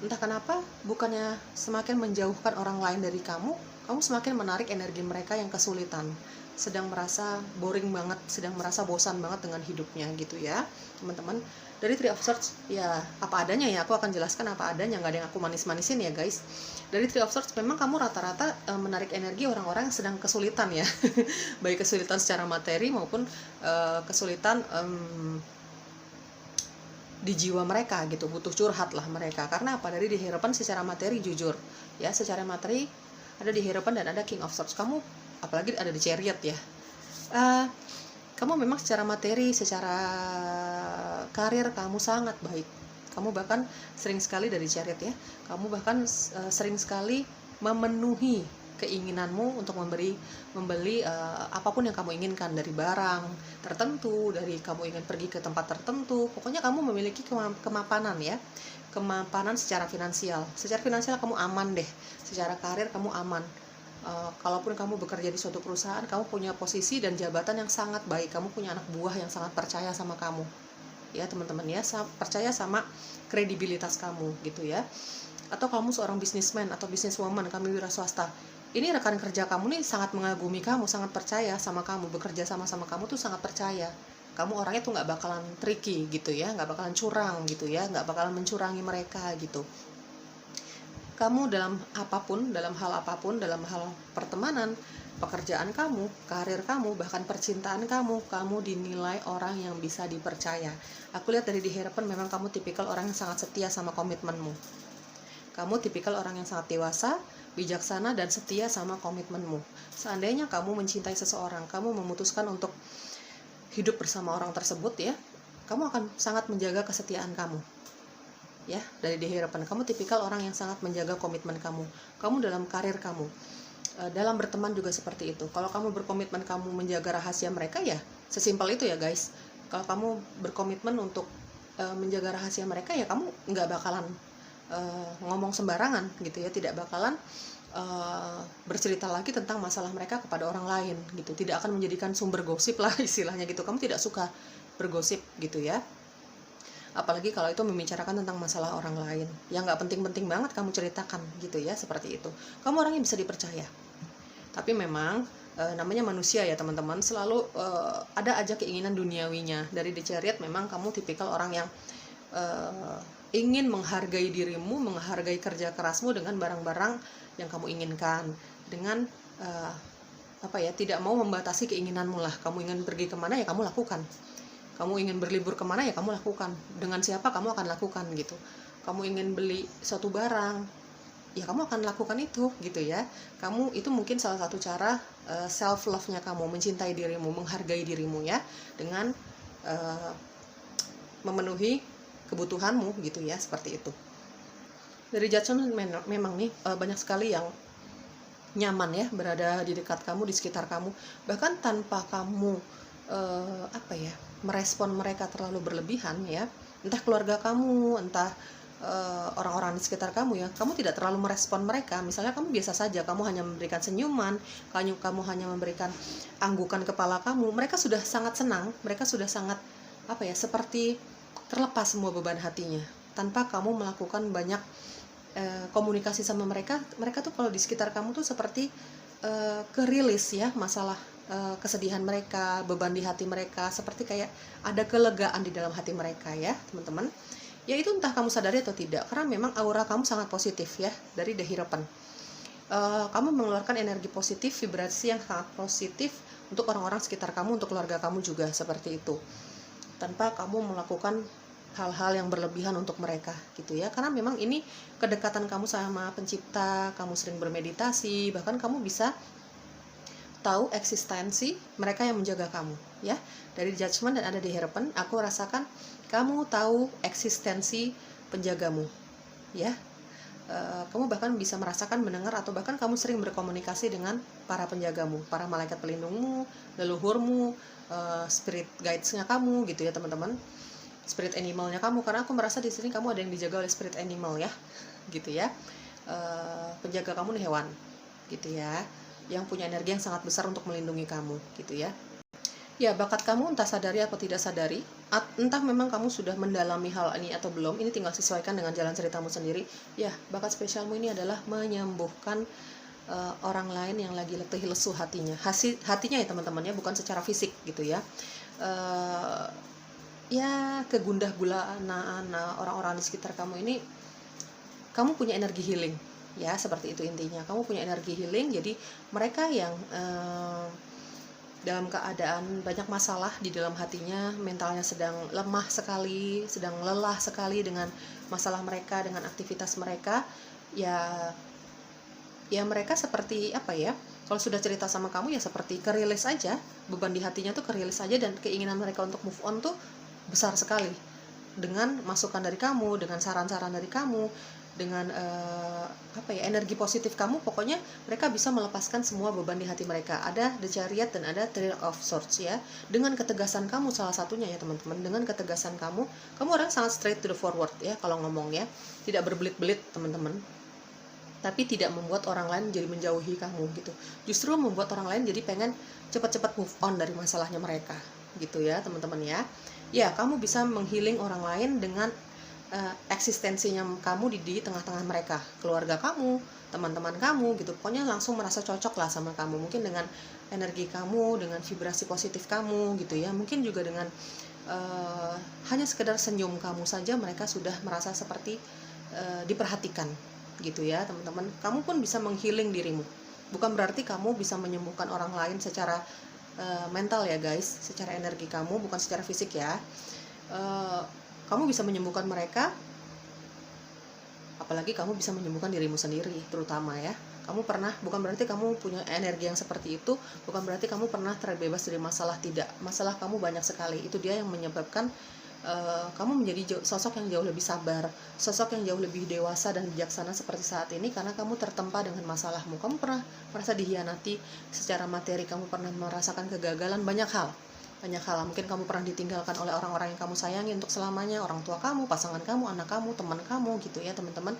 entah kenapa, bukannya semakin menjauhkan orang lain dari kamu semakin menarik energi mereka yang kesulitan, sedang merasa boring banget, sedang merasa bosan banget dengan hidupnya gitu ya teman-teman. Dari Three of Swords ya apa adanya ya, aku akan jelaskan apa adanya, nggak ada yang aku manis-manisin ya guys. Dari Three of Swords memang kamu rata-rata menarik energi orang-orang yang sedang kesulitan ya baik kesulitan secara materi maupun kesulitan di jiwa mereka gitu, butuh curhat lah mereka. Karena apa? Dari di harapan secara materi jujur ya, secara materi ada di harapan dan ada King of Swords. Kamu apalagi ada di Chariot ya, kamu memang secara materi, secara karir kamu sangat baik. Kamu bahkan sering sekali dari Chariot ya, kamu bahkan sering sekali memenuhi keinginanmu untuk membeli apapun yang kamu inginkan, dari barang tertentu, dari kamu ingin pergi ke tempat tertentu. Pokoknya kamu memiliki kemapanan ya, kemapanan secara finansial. Secara finansial kamu aman deh, secara karir kamu aman. Kalaupun kamu bekerja di suatu perusahaan, kamu punya posisi dan jabatan yang sangat baik, kamu punya anak buah yang sangat percaya sama kamu ya teman-teman ya, percaya sama kredibilitas kamu gitu ya. Atau kamu seorang bisnismen atau bisniswoman, kamu wira swasta, ini rekan kerja kamu nih sangat mengagumi kamu, sangat percaya sama kamu, bekerja sama kamu tuh sangat percaya. Kamu orangnya tuh nggak bakalan tricky gitu ya, nggak bakalan curang gitu ya, nggak bakalan mencurangi mereka gitu. Kamu dalam hal apapun, dalam hal pertemanan, pekerjaan kamu, karir kamu, bahkan percintaan kamu dinilai orang yang bisa dipercaya. Aku lihat dari di harapan memang kamu tipikal orang yang sangat setia sama komitmenmu. Kamu tipikal orang yang sangat dewasa, bijaksana, dan setia sama komitmenmu. Seandainya kamu mencintai seseorang, kamu memutuskan untuk hidup bersama orang tersebut ya, kamu akan sangat menjaga kesetiaan kamu. Ya, dari di harapan kamu tipikal orang yang sangat menjaga komitmen kamu dalam karir kamu, dalam berteman juga seperti itu. Kalau kamu berkomitmen kamu menjaga rahasia mereka ya sesimpel itu ya guys. Kalau kamu berkomitmen untuk menjaga rahasia mereka ya kamu nggak bakalan ngomong sembarangan gitu ya, tidak bakalan bercerita lagi tentang masalah mereka kepada orang lain gitu, tidak akan menjadikan sumber gosip lah istilahnya gitu. Kamu tidak suka bergosip gitu ya, apalagi kalau itu membicarakan tentang masalah orang lain yang nggak penting-penting banget kamu ceritakan gitu ya, seperti itu. Kamu orangnya bisa dipercaya, tapi memang namanya manusia ya teman-teman, selalu ada aja keinginan duniawinya. Dari The Chariot memang kamu tipikal orang yang ingin menghargai dirimu, menghargai kerja kerasmu dengan barang-barang yang kamu inginkan, dengan tidak mau membatasi keinginanmu lah. Kamu ingin pergi kemana ya kamu lakukan, kamu ingin berlibur kemana ya kamu lakukan, dengan siapa kamu akan lakukan gitu. Kamu ingin beli suatu barang ya kamu akan lakukan itu gitu ya. Kamu itu mungkin salah satu cara self love nya kamu, mencintai dirimu, menghargai dirimu ya, dengan memenuhi kebutuhanmu gitu ya, seperti itu. Dari Judgment memang nih banyak sekali yang nyaman ya berada di dekat kamu, di sekitar kamu, bahkan tanpa kamu merespon mereka terlalu berlebihan ya, entah keluarga kamu, entah orang-orang di sekitar kamu ya, kamu tidak terlalu merespon mereka. Misalnya kamu biasa saja, kamu hanya memberikan senyuman, kamu hanya memberikan anggukan kepala kamu, mereka sudah sangat senang, mereka sudah sangat seperti terlepas semua beban hatinya, tanpa kamu melakukan banyak komunikasi sama mereka. Mereka tuh kalau di sekitar kamu tuh seperti kerilis ya masalah kesedihan mereka, beban di hati mereka, seperti kayak ada kelegaan di dalam hati mereka ya teman-teman. Ya itu entah kamu sadari atau tidak, karena memang aura kamu sangat positif ya. Dari The Hierophant kamu mengeluarkan energi positif, vibrasi yang sangat positif untuk orang-orang sekitar kamu, untuk keluarga kamu juga seperti itu, tanpa kamu melakukan hal-hal yang berlebihan untuk mereka gitu ya. Karena memang ini kedekatan kamu sama pencipta, kamu sering bermeditasi, bahkan kamu bisa tahu eksistensi mereka yang menjaga kamu ya. Dari Judgment dan ada di Hierophant, aku rasakan kamu tahu eksistensi penjagamu ya. Kamu bahkan bisa merasakan, mendengar, atau bahkan kamu sering berkomunikasi dengan para penjagamu, para malaikat pelindungmu, leluhurmu, spirit guides-nya kamu gitu ya teman-teman, spirit animalnya kamu. Karena aku merasa di sini kamu ada yang dijaga oleh spirit animal ya gitu ya. Penjaga kamu nih hewan gitu ya, yang punya energi yang sangat besar untuk melindungi kamu gitu ya. Ya, bakat kamu entah sadari atau tidak sadari, entah memang kamu sudah mendalami hal ini atau belum, ini tinggal sesuaikan dengan jalan ceritamu sendiri. Ya, bakat spesialmu ini adalah menyembuhkan orang lain yang lagi letih lesu hatinya. Hatinya ya teman-teman ya, bukan secara fisik gitu ya. Ya, kegundah gulaan orang-orang di sekitar kamu ini, kamu punya energi healing ya, seperti itu intinya. Kamu punya energi healing, jadi mereka yang dalam keadaan banyak masalah di dalam hatinya, mentalnya sedang lemah sekali, sedang lelah sekali dengan masalah mereka, dengan aktivitas mereka, ya mereka seperti kalau sudah cerita sama kamu ya seperti kerilis aja, beban di hatinya tuh kerilis aja, dan keinginan mereka untuk move on tuh besar sekali. dengan masukan dari kamu, dengan saran-saran dari kamu, dengan energi positif kamu, pokoknya mereka bisa melepaskan semua beban di hati mereka. Ada the chariot dan ada three of swords ya. Dengan ketegasan kamu salah satunya ya teman-teman, dengan ketegasan kamu orang sangat straight to the forward ya kalau ngomong ya, tidak berbelit-belit teman-teman, tapi tidak membuat orang lain jadi menjauhi kamu gitu. Justru membuat orang lain jadi pengen cepat-cepat move on dari masalahnya mereka gitu ya teman-teman ya. Ya, kamu bisa menghealing orang lain dengan eksistensinya kamu di tengah-tengah mereka, keluarga kamu, teman-teman kamu gitu. Pokoknya langsung merasa cocok lah sama kamu, mungkin dengan energi kamu, dengan vibrasi positif kamu gitu ya. Mungkin juga dengan hanya sekedar senyum kamu saja mereka sudah merasa seperti diperhatikan gitu ya teman-teman. Kamu pun bisa menghealing dirimu, bukan berarti kamu bisa menyembuhkan orang lain secara mental ya guys, secara energi kamu, bukan secara fisik ya. Kamu bisa menyembuhkan mereka, apalagi kamu bisa menyembuhkan dirimu sendiri terutama ya. Bukan berarti kamu punya energi yang seperti itu, bukan berarti kamu pernah terbebas dari masalah, tidak. Masalah kamu banyak sekali, itu dia yang menyebabkan kamu menjadi sosok yang jauh lebih sabar, sosok yang jauh lebih dewasa dan bijaksana seperti saat ini, karena kamu tertempa dengan masalahmu. Kamu pernah merasa dihianati secara materi, kamu pernah merasakan kegagalan, banyak hal. Mungkin kamu pernah ditinggalkan oleh orang-orang yang kamu sayangi untuk selamanya, orang tua kamu, pasangan kamu, anak kamu, teman kamu gitu ya teman-teman.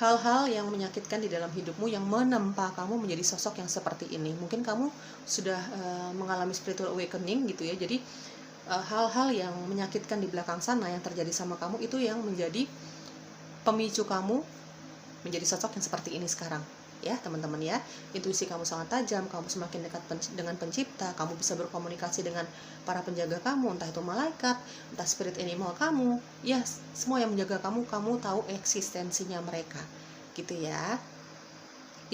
Hal-hal yang menyakitkan di dalam hidupmu yang menempa kamu menjadi sosok yang seperti ini. Mungkin kamu sudah mengalami spiritual awakening gitu ya. Jadi hal-hal yang menyakitkan di belakang sana yang terjadi sama kamu itu yang menjadi pemicu kamu menjadi sosok yang seperti ini sekarang ya teman-teman ya. Intuisi kamu sangat tajam, kamu semakin dekat dengan pencipta, kamu bisa berkomunikasi dengan para penjaga kamu, entah itu malaikat, entah spirit animal kamu ya, semua yang menjaga kamu tahu eksistensinya mereka gitu ya.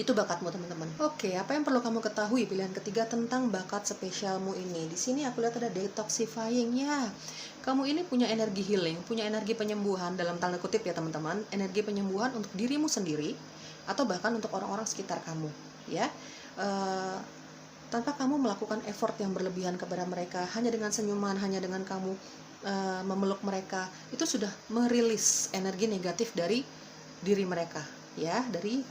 Itu bakatmu teman-teman. Oke, apa yang perlu kamu ketahui pilihan ketiga tentang bakat spesialmu ini? Di sini aku lihat ada detoxifying ya. Kamu ini punya energi healing, punya energi penyembuhan dalam tanda kutip ya teman-teman, energi penyembuhan untuk dirimu sendiri atau bahkan untuk orang-orang sekitar kamu ya. Tanpa kamu melakukan effort yang berlebihan kepada mereka, hanya dengan senyuman, hanya dengan kamu memeluk mereka, itu sudah merilis energi negatif dari diri mereka ya, dari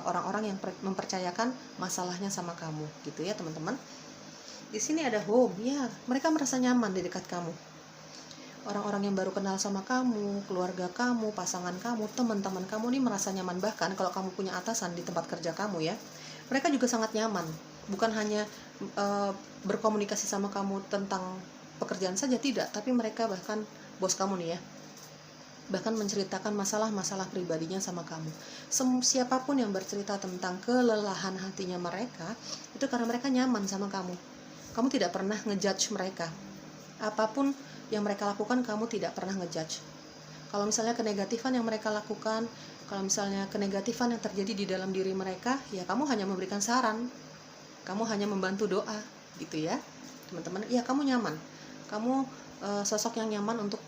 orang-orang yang mempercayakan masalahnya sama kamu gitu ya teman-teman. Di sini ada home ya, mereka merasa nyaman di dekat kamu. Orang-orang yang baru kenal sama kamu, keluarga kamu, pasangan kamu, teman-teman kamu ini merasa nyaman. Bahkan kalau kamu punya atasan di tempat kerja kamu ya, mereka juga sangat nyaman. Bukan hanya berkomunikasi sama kamu tentang pekerjaan saja, tidak, tapi mereka bahkan bos kamu nih ya, bahkan menceritakan masalah-masalah pribadinya sama kamu. Siapapun yang bercerita tentang kelelahan hatinya mereka, itu karena mereka nyaman sama kamu. Kamu tidak pernah ngejudge mereka. Apapun yang mereka lakukan, kamu tidak pernah ngejudge. Kalau misalnya kenegatifan yang mereka lakukan, kalau misalnya kenegatifan yang terjadi di dalam diri mereka, ya kamu hanya memberikan saran, kamu hanya membantu doa gitu ya teman-teman. Ya kamu nyaman, kamu sosok yang nyaman untuk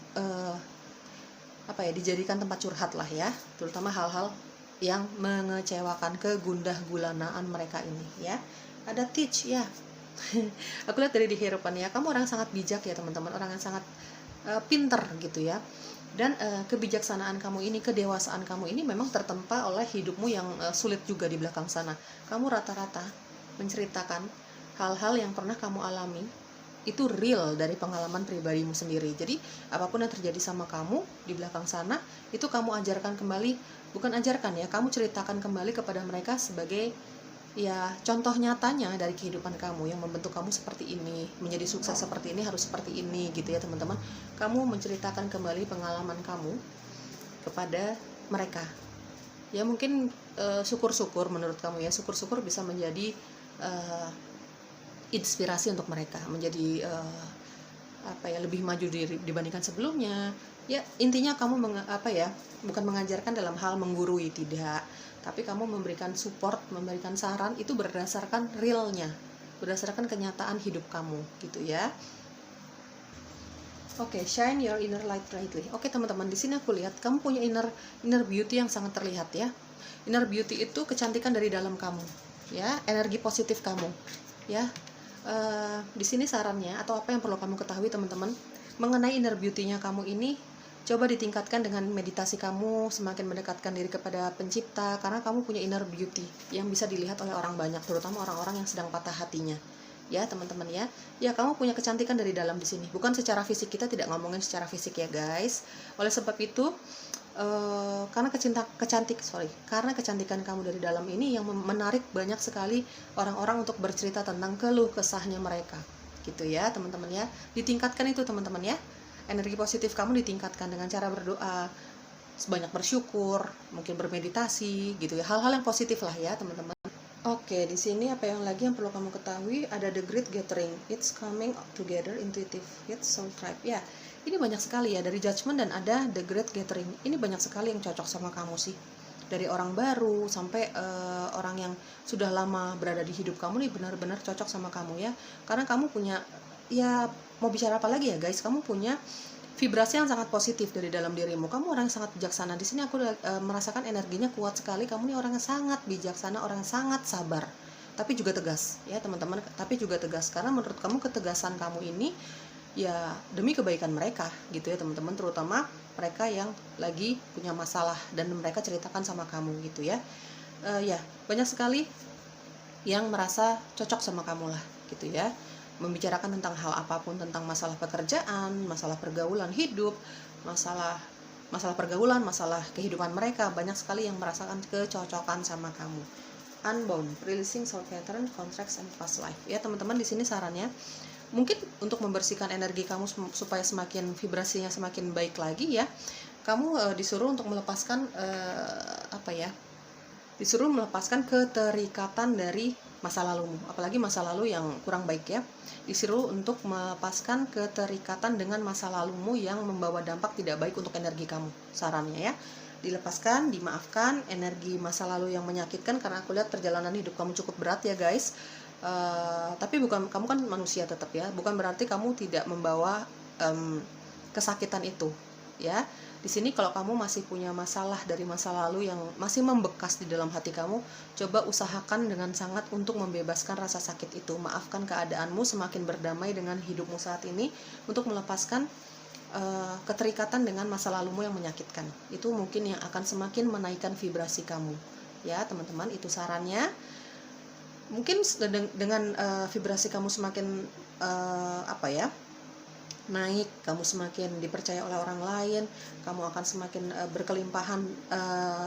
dijadikan tempat curhat lah ya, terutama hal-hal yang mengecewakan, kegundah gulanaan mereka ini ya. Ada teach ya. Aku lihat dari kehidupan ya, kamu orang sangat bijak ya teman-teman, orang yang sangat pinter gitu ya. Dan kebijaksanaan kamu ini, kedewasaan kamu ini memang tertempa oleh hidupmu yang sulit juga di belakang sana. Kamu rata-rata menceritakan hal-hal yang pernah kamu alami, itu real dari pengalaman pribadimu sendiri. Jadi apapun yang terjadi sama kamu di belakang sana, itu kamu ajarkan kembali, bukan ajarkan ya, kamu ceritakan kembali kepada mereka sebagai ya contoh nyatanya dari kehidupan kamu yang membentuk kamu seperti ini, menjadi sukses seperti ini harus seperti ini gitu ya teman-teman. Kamu menceritakan kembali pengalaman kamu kepada mereka ya. Mungkin syukur-syukur menurut kamu ya, syukur-syukur bisa menjadi inspirasi untuk mereka menjadi lebih maju dibandingkan sebelumnya ya. Intinya kamu bukan mengajarkan dalam hal menggurui, tidak, tapi kamu memberikan support, memberikan saran, itu berdasarkan realnya, berdasarkan kenyataan hidup kamu gitu ya. Oke, shine your inner light brightly. Oke teman-teman, di sini aku lihat kamu punya inner beauty yang sangat terlihat ya. Inner beauty itu kecantikan dari dalam kamu ya, energi positif kamu ya. Di sini sarannya atau apa yang perlu kamu ketahui teman-teman mengenai inner beauty-nya kamu ini, Coba ditingkatkan dengan meditasi kamu, semakin mendekatkan diri kepada pencipta, karena kamu punya inner beauty yang bisa dilihat oleh orang banyak, terutama orang-orang yang sedang patah hatinya. Ya teman-teman ya, kamu punya kecantikan dari dalam di sini, bukan secara fisik, kita tidak ngomongin secara fisik ya guys. Oleh sebab itu, karena kecantikan kamu dari dalam ini yang menarik banyak sekali orang-orang untuk bercerita tentang keluh kesahnya mereka, gitu ya teman-teman ya. Ditingkatkan itu teman-teman ya. Energi positif kamu ditingkatkan dengan cara berdoa, sebanyak bersyukur, mungkin bermeditasi gitu ya. Hal-hal yang positif lah ya, teman-teman. Oke, di sini apa yang lagi yang perlu kamu ketahui? Ada the great gathering. It's coming together intuitive. It's soul tribe. Ya, ini banyak sekali ya dari judgment dan ada the great gathering. Ini banyak sekali yang cocok sama kamu sih. Dari orang baru sampai orang yang sudah lama berada di hidup kamu nih benar-benar cocok sama kamu ya. Karena kamu punya, ya mau bicara apa lagi ya guys, kamu punya vibrasi yang sangat positif dari dalam dirimu. Kamu orang yang sangat bijaksana. Di sini aku merasakan energinya kuat sekali. Kamu nih orang yang sangat bijaksana, orang yang sangat sabar, tapi juga tegas ya teman-teman. Tapi juga tegas karena menurut kamu ketegasan kamu ini ya demi kebaikan mereka gitu ya teman-teman, terutama mereka yang lagi punya masalah dan mereka ceritakan sama kamu gitu ya. Ya banyak sekali yang merasa cocok sama kamu lah gitu ya, membicarakan tentang hal apapun, tentang masalah pekerjaan, masalah pergaulan hidup, masalah pergaulan, masalah kehidupan mereka. Banyak sekali yang merasakan kecocokan sama kamu. Unbound, releasing soul pattern, contracts and past life. Ya teman-teman, di sini sarannya mungkin untuk membersihkan energi kamu supaya semakin vibrasinya semakin baik lagi ya. Kamu disuruh untuk melepaskan disuruh melepaskan keterikatan dari masa lalumu, apalagi masa lalu yang kurang baik ya. Disuruh untuk melepaskan keterikatan dengan masa lalumu yang membawa dampak tidak baik untuk energi kamu. Sarannya ya, dilepaskan, dimaafkan energi masa lalu yang menyakitkan, karena aku lihat perjalanan hidup kamu cukup berat ya guys. Tapi bukan, kamu kan manusia tetap ya, bukan berarti kamu tidak membawa kesakitan itu ya. Di sini kalau kamu masih punya masalah dari masa lalu yang masih membekas di dalam hati kamu, coba usahakan dengan sangat untuk membebaskan rasa sakit itu. Maafkan keadaanmu, semakin berdamai dengan hidupmu saat ini untuk melepaskan keterikatan dengan masa lalumu yang menyakitkan. Itu mungkin yang akan semakin menaikkan vibrasi kamu ya teman-teman. Itu sarannya. Mungkin dengan vibrasi kamu semakin naik, kamu semakin dipercaya oleh orang lain, kamu akan semakin berkelimpahan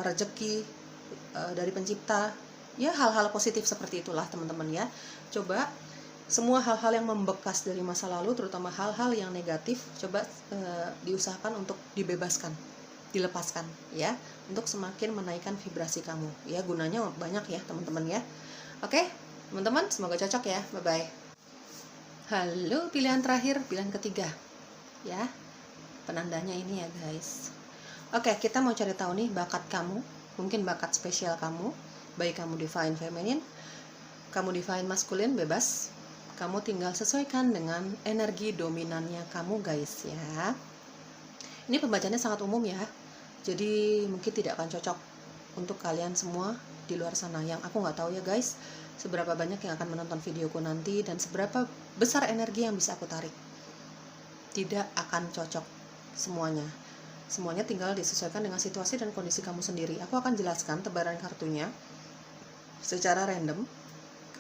rezeki dari pencipta ya. Hal-hal positif seperti itulah teman-teman ya. Coba semua hal-hal yang membekas dari masa lalu, terutama hal-hal yang negatif, coba diusahakan untuk dibebaskan, dilepaskan ya, untuk semakin menaikkan vibrasi kamu ya. Gunanya banyak ya teman-teman ya. Oke teman-teman, semoga cocok ya. Bye bye. Halo, pilihan terakhir, pilihan ketiga ya, penandanya ini ya guys. Oke, kita mau cari tahu nih bakat kamu, mungkin bakat spesial kamu, baik kamu divine feminine, kamu divine masculine, bebas. Kamu tinggal sesuaikan dengan energi dominannya kamu guys ya. Ini pembacaannya sangat umum ya, jadi mungkin tidak akan cocok untuk kalian semua di luar sana. Yang aku nggak tahu ya guys, seberapa banyak yang akan menonton videoku nanti dan seberapa besar energi yang bisa aku tarik. Tidak akan cocok semuanya. Semuanya tinggal disesuaikan dengan situasi dan kondisi kamu sendiri. Aku akan jelaskan tebaran kartunya secara random.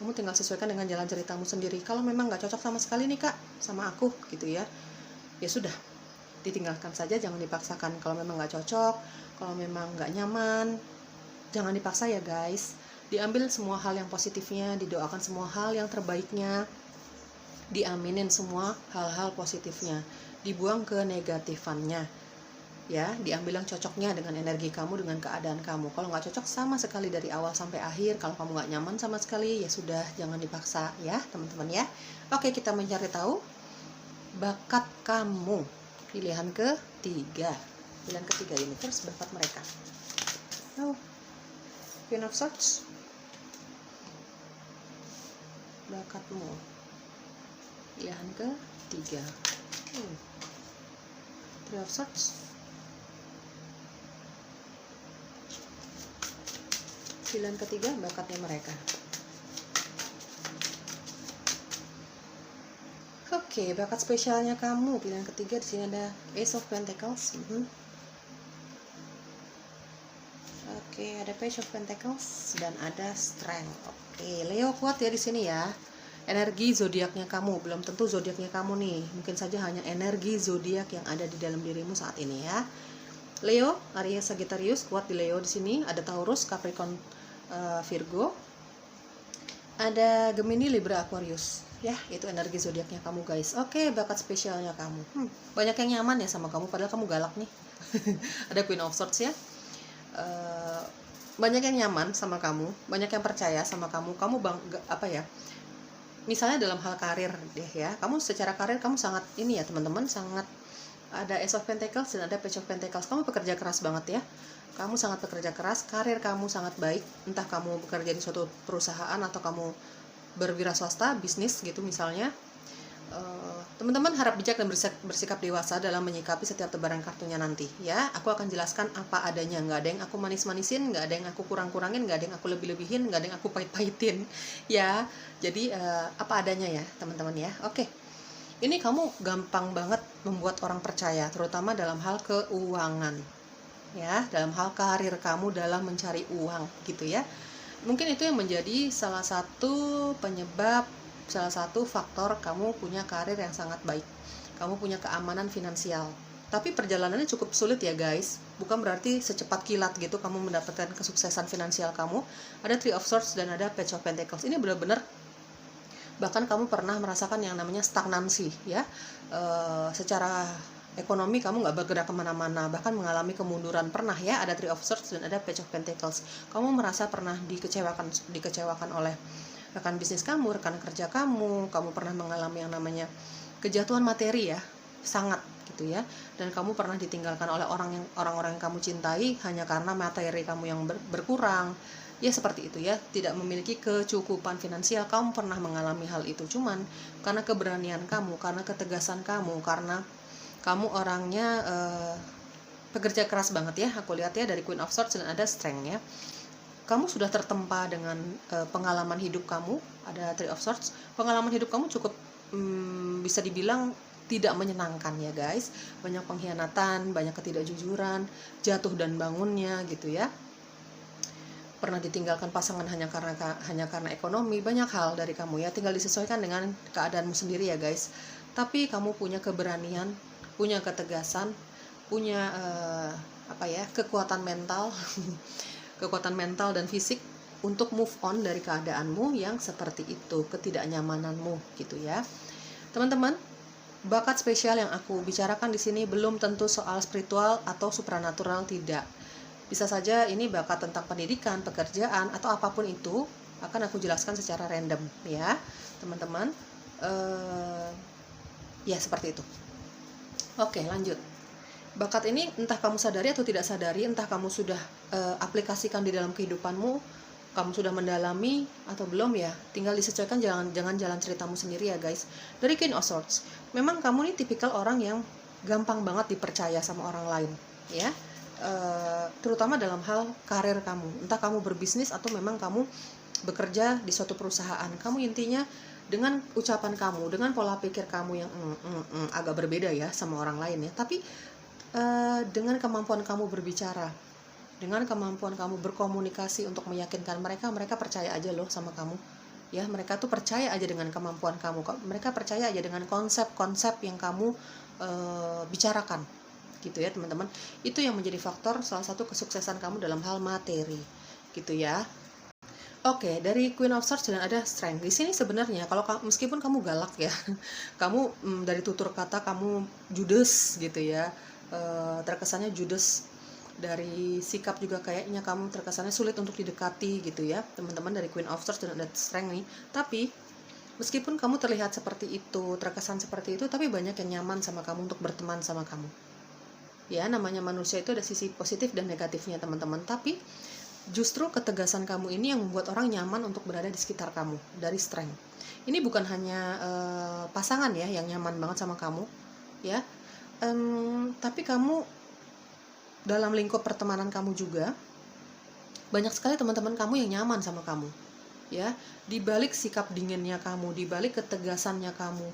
Kamu tinggal sesuaikan dengan jalan ceritamu sendiri. Kalau memang nggak cocok sama sekali nih kak sama aku gitu ya, ya sudah, ditinggalkan saja, jangan dipaksakan. Kalau memang nggak cocok, kalau memang nggak nyaman, jangan dipaksa ya guys. Diambil semua hal yang positifnya, didoakan semua hal yang terbaiknya, diaminin semua hal-hal positifnya, dibuang ke negatifannya ya. Diambil yang cocoknya dengan energi kamu, dengan keadaan kamu. Kalau nggak cocok sama sekali dari awal sampai akhir, kalau kamu nggak nyaman sama sekali, ya sudah, jangan dipaksa ya teman-teman ya. Oke, kita mencari tahu bakat kamu, pilihan ketiga. Pilihan ketiga ini terus bakat mereka. Queen of Swords, bakatmu, pilihan ketiga. Three of Swords, pilihan ketiga, bakatnya mereka. Oke, bakat spesialnya kamu pilihan ketiga di sini ada Ace of Pentacles. Oke, ada Page of Pentacles dan ada Strength. Oke, Leo kuat ya di sini ya. Energi zodiaknya kamu, belum tentu zodiaknya kamu nih. Mungkin saja hanya energi zodiak yang ada di dalam dirimu saat ini ya. Leo, Aries, Sagittarius kuat di Leo di sini. Ada Taurus, Capricorn, Virgo. Ada Gemini, Libra, Aquarius. Ya, itu energi zodiaknya kamu guys. Oke, bakat spesialnya kamu. Banyak yang nyaman ya sama kamu, padahal kamu galak nih. Ada Queen of Swords ya. Banyak yang nyaman sama kamu, banyak yang percaya sama kamu. Kamu apa ya? Misalnya dalam hal karir deh ya. Kamu secara karir kamu sangat ini ya teman-teman, sangat ada Ace of Pentacles dan ada Page of Pentacles. Kamu pekerja keras banget ya. Kamu sangat bekerja keras, karir kamu sangat baik. Entah kamu bekerja di suatu perusahaan atau kamu berwira swasta, bisnis gitu misalnya. Teman-teman harap bijak dan bersikap dewasa dalam menyikapi setiap tebaran kartunya nanti ya. Aku akan jelaskan apa adanya, nggak ada yang aku manis-manisin, nggak ada yang aku kurang-kurangin, nggak ada yang aku lebih-lebihin, nggak ada yang aku pahit-pahitin ya. Jadi apa adanya ya teman-teman ya. Oke, ini kamu gampang banget membuat orang percaya, terutama dalam hal keuangan ya, dalam hal karir kamu dalam mencari uang gitu ya. Mungkin itu yang menjadi salah satu penyebab, salah satu faktor kamu punya karir yang sangat baik. Kamu punya keamanan finansial. Tapi perjalanannya cukup sulit ya guys. Bukan berarti secepat kilat gitu kamu mendapatkan kesuksesan finansial kamu. Ada Three of Swords dan ada Page of Pentacles. Ini benar-benar bahkan kamu pernah merasakan yang namanya stagnansi ya. Secara ekonomi kamu nggak bergerak kemana-mana, bahkan mengalami kemunduran pernah ya. Ada Three of Swords dan ada Page of Pentacles. Kamu merasa pernah dikecewakan oleh rekan bisnis kamu, rekan kerja kamu pernah mengalami yang namanya kejatuhan materi ya, sangat gitu ya. Dan kamu pernah ditinggalkan oleh orang-orang yang kamu cintai hanya karena materi kamu yang berkurang. Ya seperti itu ya, tidak memiliki kecukupan finansial. Kamu pernah mengalami hal itu, cuman karena keberanian kamu, karena ketegasan kamu, karena kamu orangnya pekerja keras banget ya. Aku lihat ya dari Queen of Swords dan ada Strength ya. Kamu sudah tertempa dengan pengalaman hidup kamu. Ada Three of Swords. Pengalaman hidup kamu cukup bisa dibilang tidak menyenangkan ya guys. Banyak pengkhianatan, banyak ketidakjujuran, jatuh dan bangunnya gitu ya. Pernah ditinggalkan pasangan hanya karena ekonomi. Banyak hal dari kamu ya, tinggal disesuaikan dengan keadaanmu sendiri ya guys. Tapi kamu punya keberanian, punya ketegasan, punya kekuatan mental kekuatan mental dan fisik untuk move on dari keadaanmu yang seperti itu, ketidaknyamananmu gitu ya. Teman-teman, bakat spesial yang aku bicarakan di sini belum tentu soal spiritual atau supranatural, tidak. Bisa saja ini bakat tentang pendidikan, pekerjaan atau apapun itu akan aku jelaskan secara random ya, teman-teman. Ya seperti itu. Oke, lanjut. Bakat ini entah kamu sadari atau tidak sadari, entah kamu sudah aplikasikan di dalam kehidupanmu, kamu sudah mendalami atau belum ya, tinggal disesuaikan, jangan jalan ceritamu sendiri ya guys. Dari Queen of Swords, memang kamu ini tipikal orang yang gampang banget dipercaya sama orang lain ya, terutama dalam hal karir kamu, entah kamu berbisnis atau memang kamu bekerja di suatu perusahaan. Kamu intinya dengan ucapan kamu, dengan pola pikir kamu yang agak berbeda ya sama orang lain ya, tapi dengan kemampuan kamu berbicara, dengan kemampuan kamu berkomunikasi untuk meyakinkan mereka percaya aja loh sama kamu ya. Mereka tuh percaya aja dengan kemampuan kamu, mereka percaya aja dengan konsep-konsep yang kamu bicarakan gitu ya teman-teman. Itu yang menjadi faktor salah satu kesuksesan kamu dalam hal materi gitu ya. Oke, dari Queen of Swords dan ada Strength. Di sini sebenarnya kalau meskipun kamu galak ya, kamu dari tutur kata kamu judes gitu ya, terkesannya judes, dari sikap juga kayaknya kamu terkesannya sulit untuk didekati gitu ya teman-teman, dari Queen of Swords dan ada Strength nih. Tapi meskipun kamu terlihat seperti itu, terkesan seperti itu, tapi banyak yang nyaman sama kamu untuk berteman sama kamu ya. Namanya manusia itu ada sisi positif dan negatifnya teman-teman, tapi justru ketegasan kamu ini yang membuat orang nyaman untuk berada di sekitar kamu. Dari Strength ini bukan hanya pasangan ya yang nyaman banget sama kamu ya, tapi kamu dalam lingkup pertemanan kamu juga banyak sekali teman-teman kamu yang nyaman sama kamu ya. Di balik sikap dinginnya kamu, di balik ketegasannya kamu,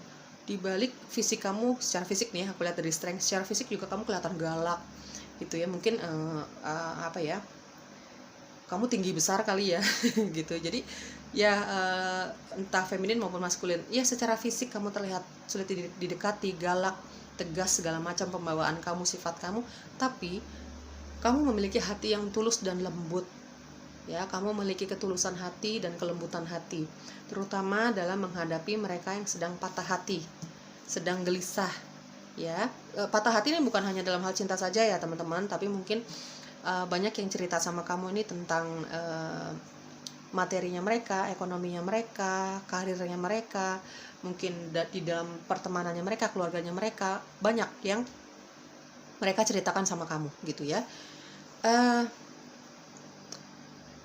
di balik fisik kamu, secara fisik nih aku lihat dari strength, secara fisik juga kamu kelihatan galak gitu ya. Mungkin apa ya, kamu tinggi besar kali ya gitu. Jadi ya entah feminin maupun maskulin, ya secara fisik kamu terlihat sulit didekati, galak, tegas, segala macam pembawaan kamu, sifat kamu, tapi kamu memiliki hati yang tulus dan lembut. Ya, kamu memiliki ketulusan hati dan kelembutan hati, terutama dalam menghadapi mereka yang sedang patah hati, sedang gelisah. Ya, patah hati ini bukan hanya dalam hal cinta saja ya teman-teman, tapi mungkin banyak yang cerita sama kamu ini tentang materinya mereka, ekonominya mereka, karirnya mereka, mungkin di dalam pertemanannya mereka, keluarganya mereka, banyak yang mereka ceritakan sama kamu gitu ya.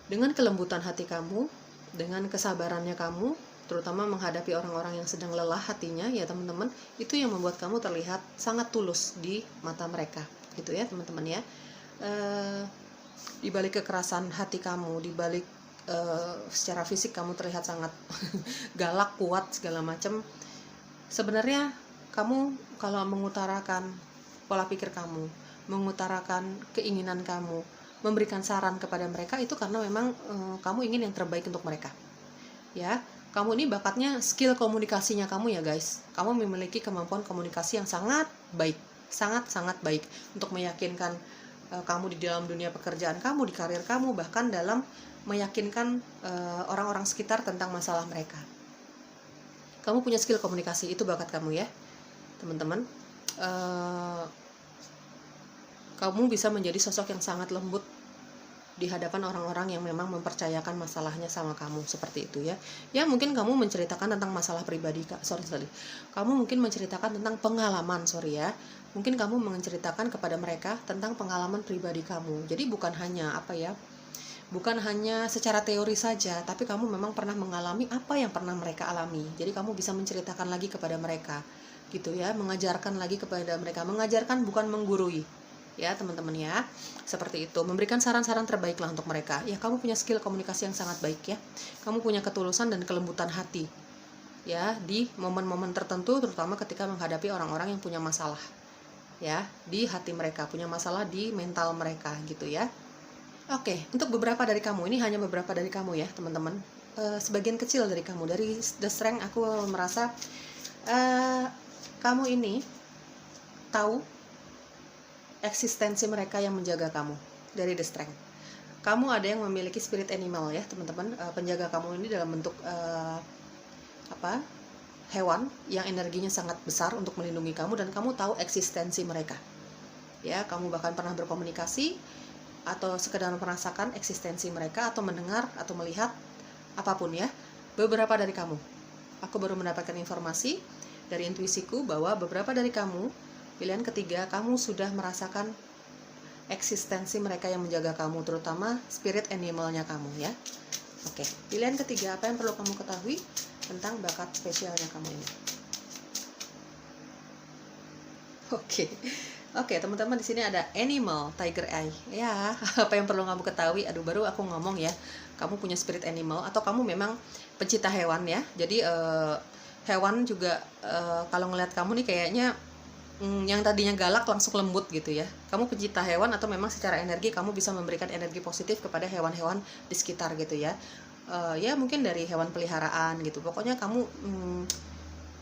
Dengan kelembutan hati kamu, dengan kesabarannya kamu, terutama menghadapi orang-orang yang sedang lelah hatinya ya teman-teman, itu yang membuat kamu terlihat sangat tulus di mata mereka gitu ya teman-teman ya. Di balik kekerasan hati kamu, di balik secara fisik kamu terlihat sangat galak, kuat, segala macam, sebenarnya kamu kalau mengutarakan pola pikir kamu, mengutarakan keinginan kamu, memberikan saran kepada mereka, itu karena memang kamu ingin yang terbaik untuk mereka. Ya, kamu ini bakatnya, skill komunikasinya kamu ya guys. Kamu memiliki kemampuan komunikasi yang sangat baik, sangat-sangat baik untuk meyakinkan kamu di dalam dunia pekerjaan kamu, di karir kamu, bahkan dalam meyakinkan orang-orang sekitar tentang masalah mereka. Kamu punya skill komunikasi, itu bakat kamu ya teman-teman. Kamu bisa menjadi sosok yang sangat lembut di hadapan orang-orang yang memang mempercayakan masalahnya sama kamu, seperti itu ya. Ya mungkin kamu menceritakan tentang masalah pribadi, kamu mungkin menceritakan tentang pengalaman, mungkin kamu menceritakan kepada mereka tentang pengalaman pribadi kamu. Jadi bukan hanya bukan hanya secara teori saja, tapi kamu memang pernah mengalami apa yang pernah mereka alami. Jadi kamu bisa menceritakan lagi kepada mereka gitu ya, mengajarkan lagi kepada mereka. Mengajarkan bukan menggurui ya teman-teman ya, seperti itu. Memberikan saran-saran terbaik lah untuk mereka. Ya, kamu punya skill komunikasi yang sangat baik ya. Kamu punya ketulusan dan kelembutan hati ya di momen-momen tertentu, terutama ketika menghadapi orang-orang yang punya masalah ya di hati mereka, punya masalah di mental mereka gitu ya. Oke, untuk beberapa dari kamu, ini hanya beberapa dari kamu ya teman-teman, sebagian kecil dari kamu, dari The Strength aku merasa kamu ini tahu eksistensi mereka yang menjaga kamu. Dari The Strength, kamu ada yang memiliki spirit animal ya teman-teman. Penjaga kamu ini dalam bentuk hewan yang energinya sangat besar untuk melindungi kamu, dan kamu tahu eksistensi mereka ya. Kamu bahkan pernah berkomunikasi atau sekedar merasakan eksistensi mereka, atau mendengar atau melihat apapun ya. Beberapa dari kamu, aku baru mendapatkan informasi dari intuisiku bahwa beberapa dari kamu, pilihan ketiga, kamu sudah merasakan eksistensi mereka yang menjaga kamu, terutama spirit animalnya kamu ya. Oke, pilihan ketiga, apa yang perlu kamu ketahui tentang bakat spesialnya kamu ini? Oke, teman-teman, di sini ada animal, tiger eye. Ya, apa yang perlu kamu ketahui? Aduh, baru aku ngomong ya. Kamu punya spirit animal, atau kamu memang pencinta hewan ya. Jadi hewan juga kalau ngelihat kamu nih kayaknya yang tadinya galak langsung lembut gitu ya. Kamu pencinta hewan, atau memang secara energi kamu bisa memberikan energi positif kepada hewan-hewan di sekitar gitu ya. Ya mungkin dari hewan peliharaan gitu. Pokoknya kamu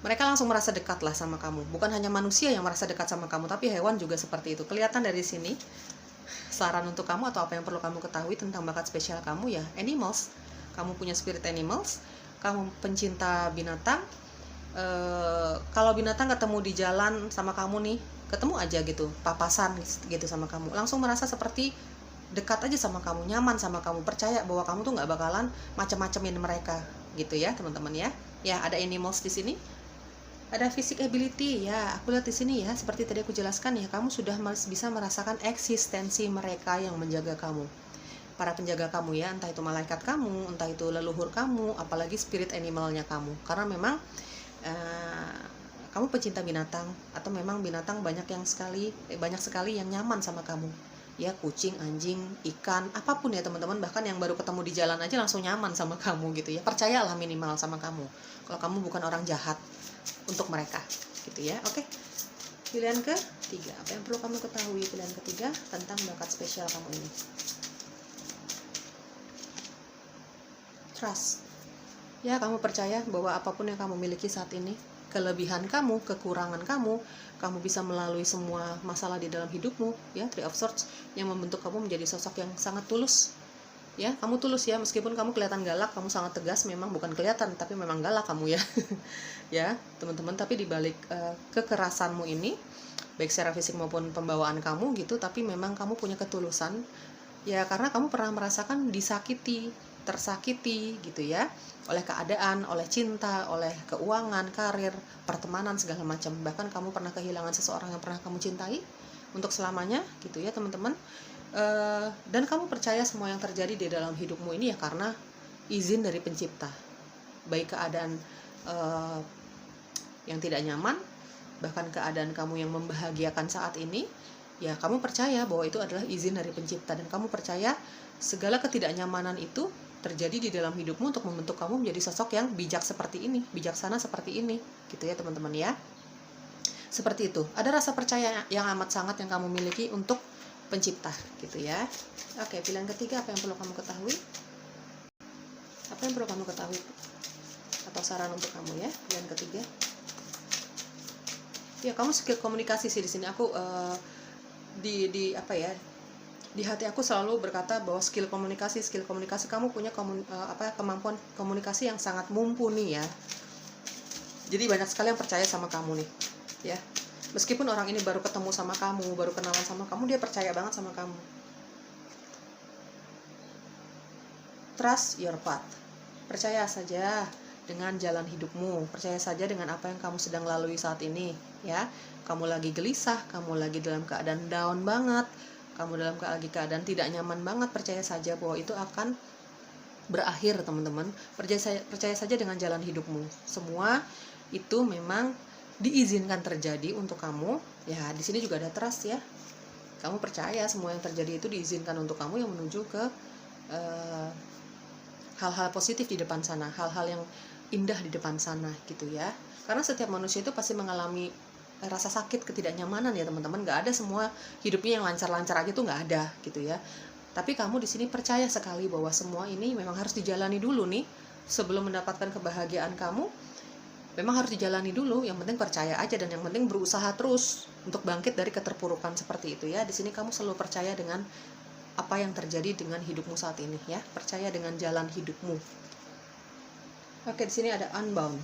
mereka langsung merasa dekat lah sama kamu. Bukan hanya manusia yang merasa dekat sama kamu, tapi hewan juga seperti itu. Kelihatan dari sini. Saran untuk kamu atau apa yang perlu kamu ketahui tentang bakat spesial kamu ya, animals. Kamu punya spirit animals. Kamu pencinta binatang. Kalau binatang ketemu di jalan sama kamu nih, ketemu aja gitu, papasan gitu sama kamu, langsung merasa seperti dekat aja sama kamu, nyaman sama kamu, percaya bahwa kamu tuh nggak bakalan macem-macemin mereka gitu ya teman-teman ya. Ya, ada animals di sini. Ada physic ability ya, aku lihat di sini ya, seperti tadi aku jelaskan ya, kamu sudah bisa merasakan eksistensi mereka yang menjaga kamu, para penjaga kamu ya, entah itu malaikat kamu, entah itu leluhur kamu, apalagi spirit animalnya kamu. Karena memang kamu pecinta binatang, atau memang binatang banyak sekali yang nyaman sama kamu, ya, kucing, anjing, ikan, apapun ya teman-teman, bahkan yang baru ketemu di jalan aja langsung nyaman sama kamu gitu ya. Percayalah minimal sama kamu kalau kamu bukan orang jahat untuk mereka gitu ya. Oke, pilihan ketiga, apa yang perlu kamu ketahui? Pilihan ketiga tentang bakat spesial kamu ini. Trust. Ya, kamu percaya bahwa apapun yang kamu miliki saat ini, kelebihan kamu, kekurangan kamu bisa melalui semua masalah di dalam hidupmu, ya, Three of Swords, yang membentuk kamu menjadi sosok yang sangat tulus. Ya, kamu tulus ya, meskipun kamu kelihatan galak, kamu sangat tegas, memang bukan kelihatan, tapi memang galak kamu ya. Ya, teman-teman, tapi di balik kekerasanmu ini, baik secara fisik maupun pembawaan kamu gitu, tapi memang kamu punya ketulusan. Ya, karena kamu pernah merasakan disakiti, tersakiti gitu ya, oleh keadaan, oleh cinta, oleh keuangan, karir, pertemanan, segala macam. Bahkan kamu pernah kehilangan seseorang yang pernah kamu cintai untuk selamanya gitu ya teman-teman. Dan kamu percaya semua yang terjadi di dalam hidupmu ini ya karena izin dari pencipta. Baik keadaan yang tidak nyaman, bahkan keadaan kamu yang membahagiakan saat ini, ya kamu percaya bahwa itu adalah izin dari pencipta. Dan kamu percaya segala ketidaknyamanan itu terjadi di dalam hidupmu untuk membentuk kamu menjadi sosok yang bijak seperti ini, bijaksana seperti ini, gitu ya teman-teman ya. Seperti itu. Ada rasa percaya yang amat sangat yang kamu miliki untuk pencipta, gitu ya. Oke, pilihan ketiga, apa yang perlu kamu ketahui? Apa yang perlu kamu ketahui? Atau saran untuk kamu ya, pilihan ketiga. Ya, kamu skill komunikasi sih di sini. Aku di hati aku selalu berkata bahwa skill komunikasi kamu punya kemampuan komunikasi yang sangat mumpuni ya. Jadi banyak sekali yang percaya sama kamu nih ya, meskipun orang ini baru ketemu sama kamu, baru kenalan sama kamu, dia percaya banget sama kamu. Trust your path. Percaya saja dengan jalan hidupmu, percaya saja dengan apa yang kamu sedang lalui saat ini ya. Kamu lagi gelisah, kamu lagi dalam keadaan down banget, kamu dalam keadaan tidak nyaman banget, percaya saja bahwa itu akan berakhir teman-teman. Percaya saja dengan jalan hidupmu. Semua itu memang diizinkan terjadi untuk kamu. Ya, di sini juga ada trust ya. Kamu percaya semua yang terjadi itu diizinkan untuk kamu yang menuju ke hal-hal positif di depan sana, hal-hal yang indah di depan sana gitu ya. Karena setiap manusia itu pasti mengalami rasa sakit, ketidaknyamanan ya teman-teman. Nggak ada semua hidupnya yang lancar-lancar aja tuh, nggak ada gitu ya. Tapi kamu di sini percaya sekali bahwa semua ini memang harus dijalani dulu nih sebelum mendapatkan kebahagiaan kamu. Memang harus dijalani dulu. Yang penting percaya aja dan yang penting berusaha terus untuk bangkit dari keterpurukan seperti itu ya. Di sini kamu selalu percaya dengan apa yang terjadi dengan hidupmu saat ini ya. Percaya dengan jalan hidupmu. Oke, di sini ada unbound.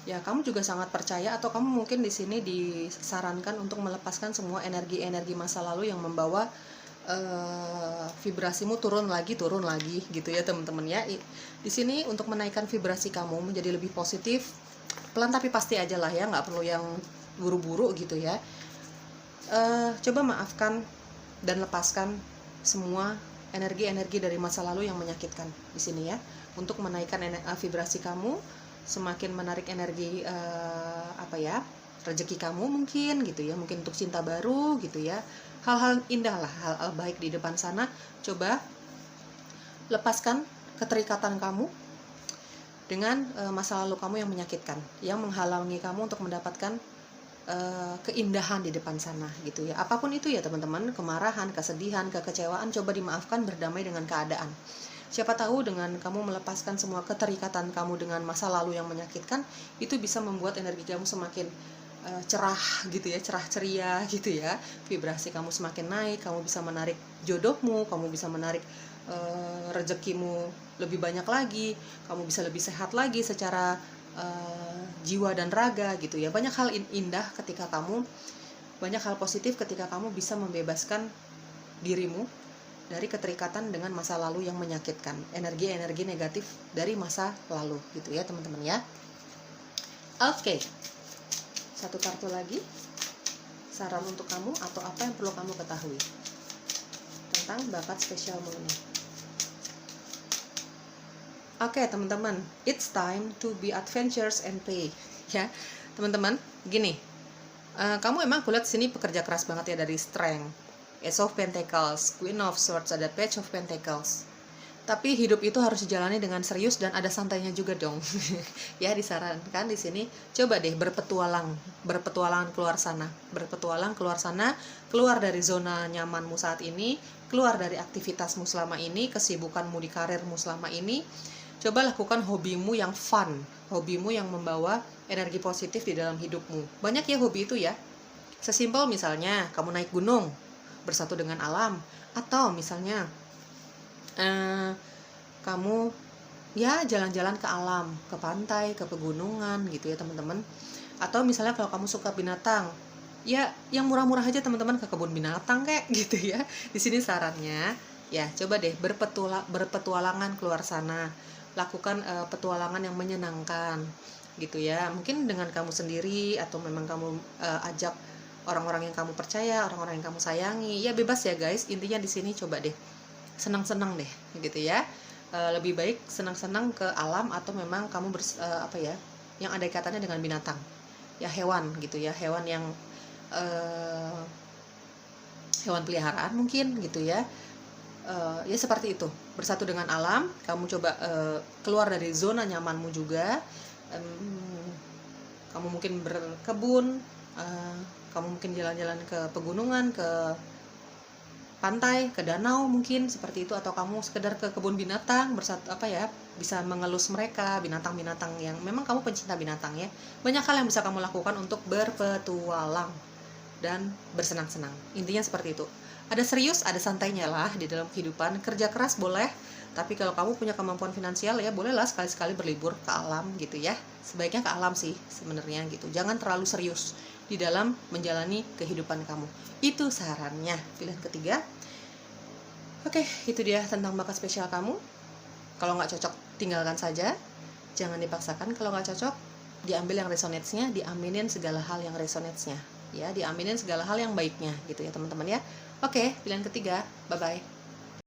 Ya, kamu juga sangat percaya atau kamu mungkin di sini disarankan untuk melepaskan semua energi-energi masa lalu yang membawa vibrasimu turun lagi gitu ya teman-teman ya. Di sini untuk menaikkan vibrasi kamu menjadi lebih positif, pelan tapi pasti aja lah ya, nggak perlu yang buru-buru gitu ya. Coba maafkan dan lepaskan semua energi-energi dari masa lalu yang menyakitkan di sini ya, untuk menaikkan vibrasi kamu, semakin menarik energi rezeki kamu mungkin gitu ya, mungkin untuk cinta baru gitu ya, hal-hal indah lah, hal-hal baik di depan sana. Coba lepaskan keterikatan kamu dengan masa lalu kamu yang menyakitkan, yang menghalangi kamu untuk mendapatkan keindahan di depan sana gitu ya. Apapun itu ya teman-teman, kemarahan, kesedihan, kekecewaan, coba dimaafkan, berdamai dengan keadaan. Siapa tahu dengan kamu melepaskan semua keterikatan kamu dengan masa lalu yang menyakitkan, itu bisa membuat energi kamu semakin cerah gitu ya, cerah ceria gitu ya. Vibrasi kamu semakin naik, kamu bisa menarik jodohmu, kamu bisa menarik rezekimu lebih banyak lagi, kamu bisa lebih sehat lagi secara jiwa dan raga gitu ya. Banyak hal indah ketika kamu, banyak hal positif ketika kamu bisa membebaskan dirimu dari keterikatan dengan masa lalu yang menyakitkan, energi-energi negatif dari masa lalu gitu ya teman-teman ya. Oke, satu kartu lagi, saran untuk kamu atau apa yang perlu kamu ketahui tentang bakat spesialmu ini. Oke teman-teman, it's time to be adventurous and play ya teman-teman. Gini, kamu emang kulihat sini pekerja keras banget ya, dari strength, Ace of Pentacles, Queen of Swords, ada Page of Pentacles. Tapi hidup itu harus dijalani dengan serius dan ada santainya juga dong. Ya disarankan di sini coba deh berpetualang keluar sana, keluar dari zona nyamanmu saat ini, keluar dari aktivitasmu selama ini, kesibukanmu di karirmu selama ini. Coba lakukan hobimu yang fun, hobimu yang membawa energi positif di dalam hidupmu. Banyak ya hobi itu ya. Sesimpel misalnya kamu naik gunung, bersatu dengan alam, atau misalnya kamu ya jalan-jalan ke alam, ke pantai, ke pegunungan gitu ya teman-teman. Atau misalnya kalau kamu suka binatang, ya yang murah-murah aja teman-teman, ke kebun binatang kayak gitu ya. Di sini sarannya ya coba deh berpetualangan keluar sana, lakukan petualangan yang menyenangkan gitu ya. Mungkin dengan kamu sendiri atau memang kamu ajak orang-orang yang kamu percaya, orang-orang yang kamu sayangi, ya bebas ya guys. Intinya di sini coba deh senang-senang deh gitu ya. Lebih baik senang-senang ke alam atau memang kamu yang ada kaitannya dengan binatang ya, hewan gitu ya, hewan yang hewan peliharaan mungkin gitu ya. Ya seperti itu, bersatu dengan alam. Kamu coba keluar dari zona nyamanmu juga. Kamu mungkin berkebun, kamu mungkin jalan-jalan ke pegunungan, ke pantai, ke danau mungkin seperti itu, atau kamu sekedar ke kebun binatang bisa mengelus mereka, binatang-binatang yang memang kamu pencinta binatang ya. Banyak hal yang bisa kamu lakukan untuk berpetualang dan bersenang-senang. Intinya seperti itu. Ada serius, ada santainya lah di dalam kehidupan. Kerja keras boleh, tapi kalau kamu punya kemampuan finansial ya bolehlah sekali-sekali berlibur ke alam gitu ya. Sebaiknya ke alam sih sebenarnya gitu. Jangan terlalu serius di dalam menjalani kehidupan kamu. Itu sarannya, pilihan ketiga. Oke, itu dia tentang bakat spesial kamu. Kalau nggak cocok, tinggalkan saja. Jangan dipaksakan. Kalau nggak cocok, diambil yang resonate-nya, diaminin segala hal yang resonate-nya. Ya, diaminin segala hal yang baiknya gitu ya teman-teman ya. Oke, pilihan ketiga. Bye-bye.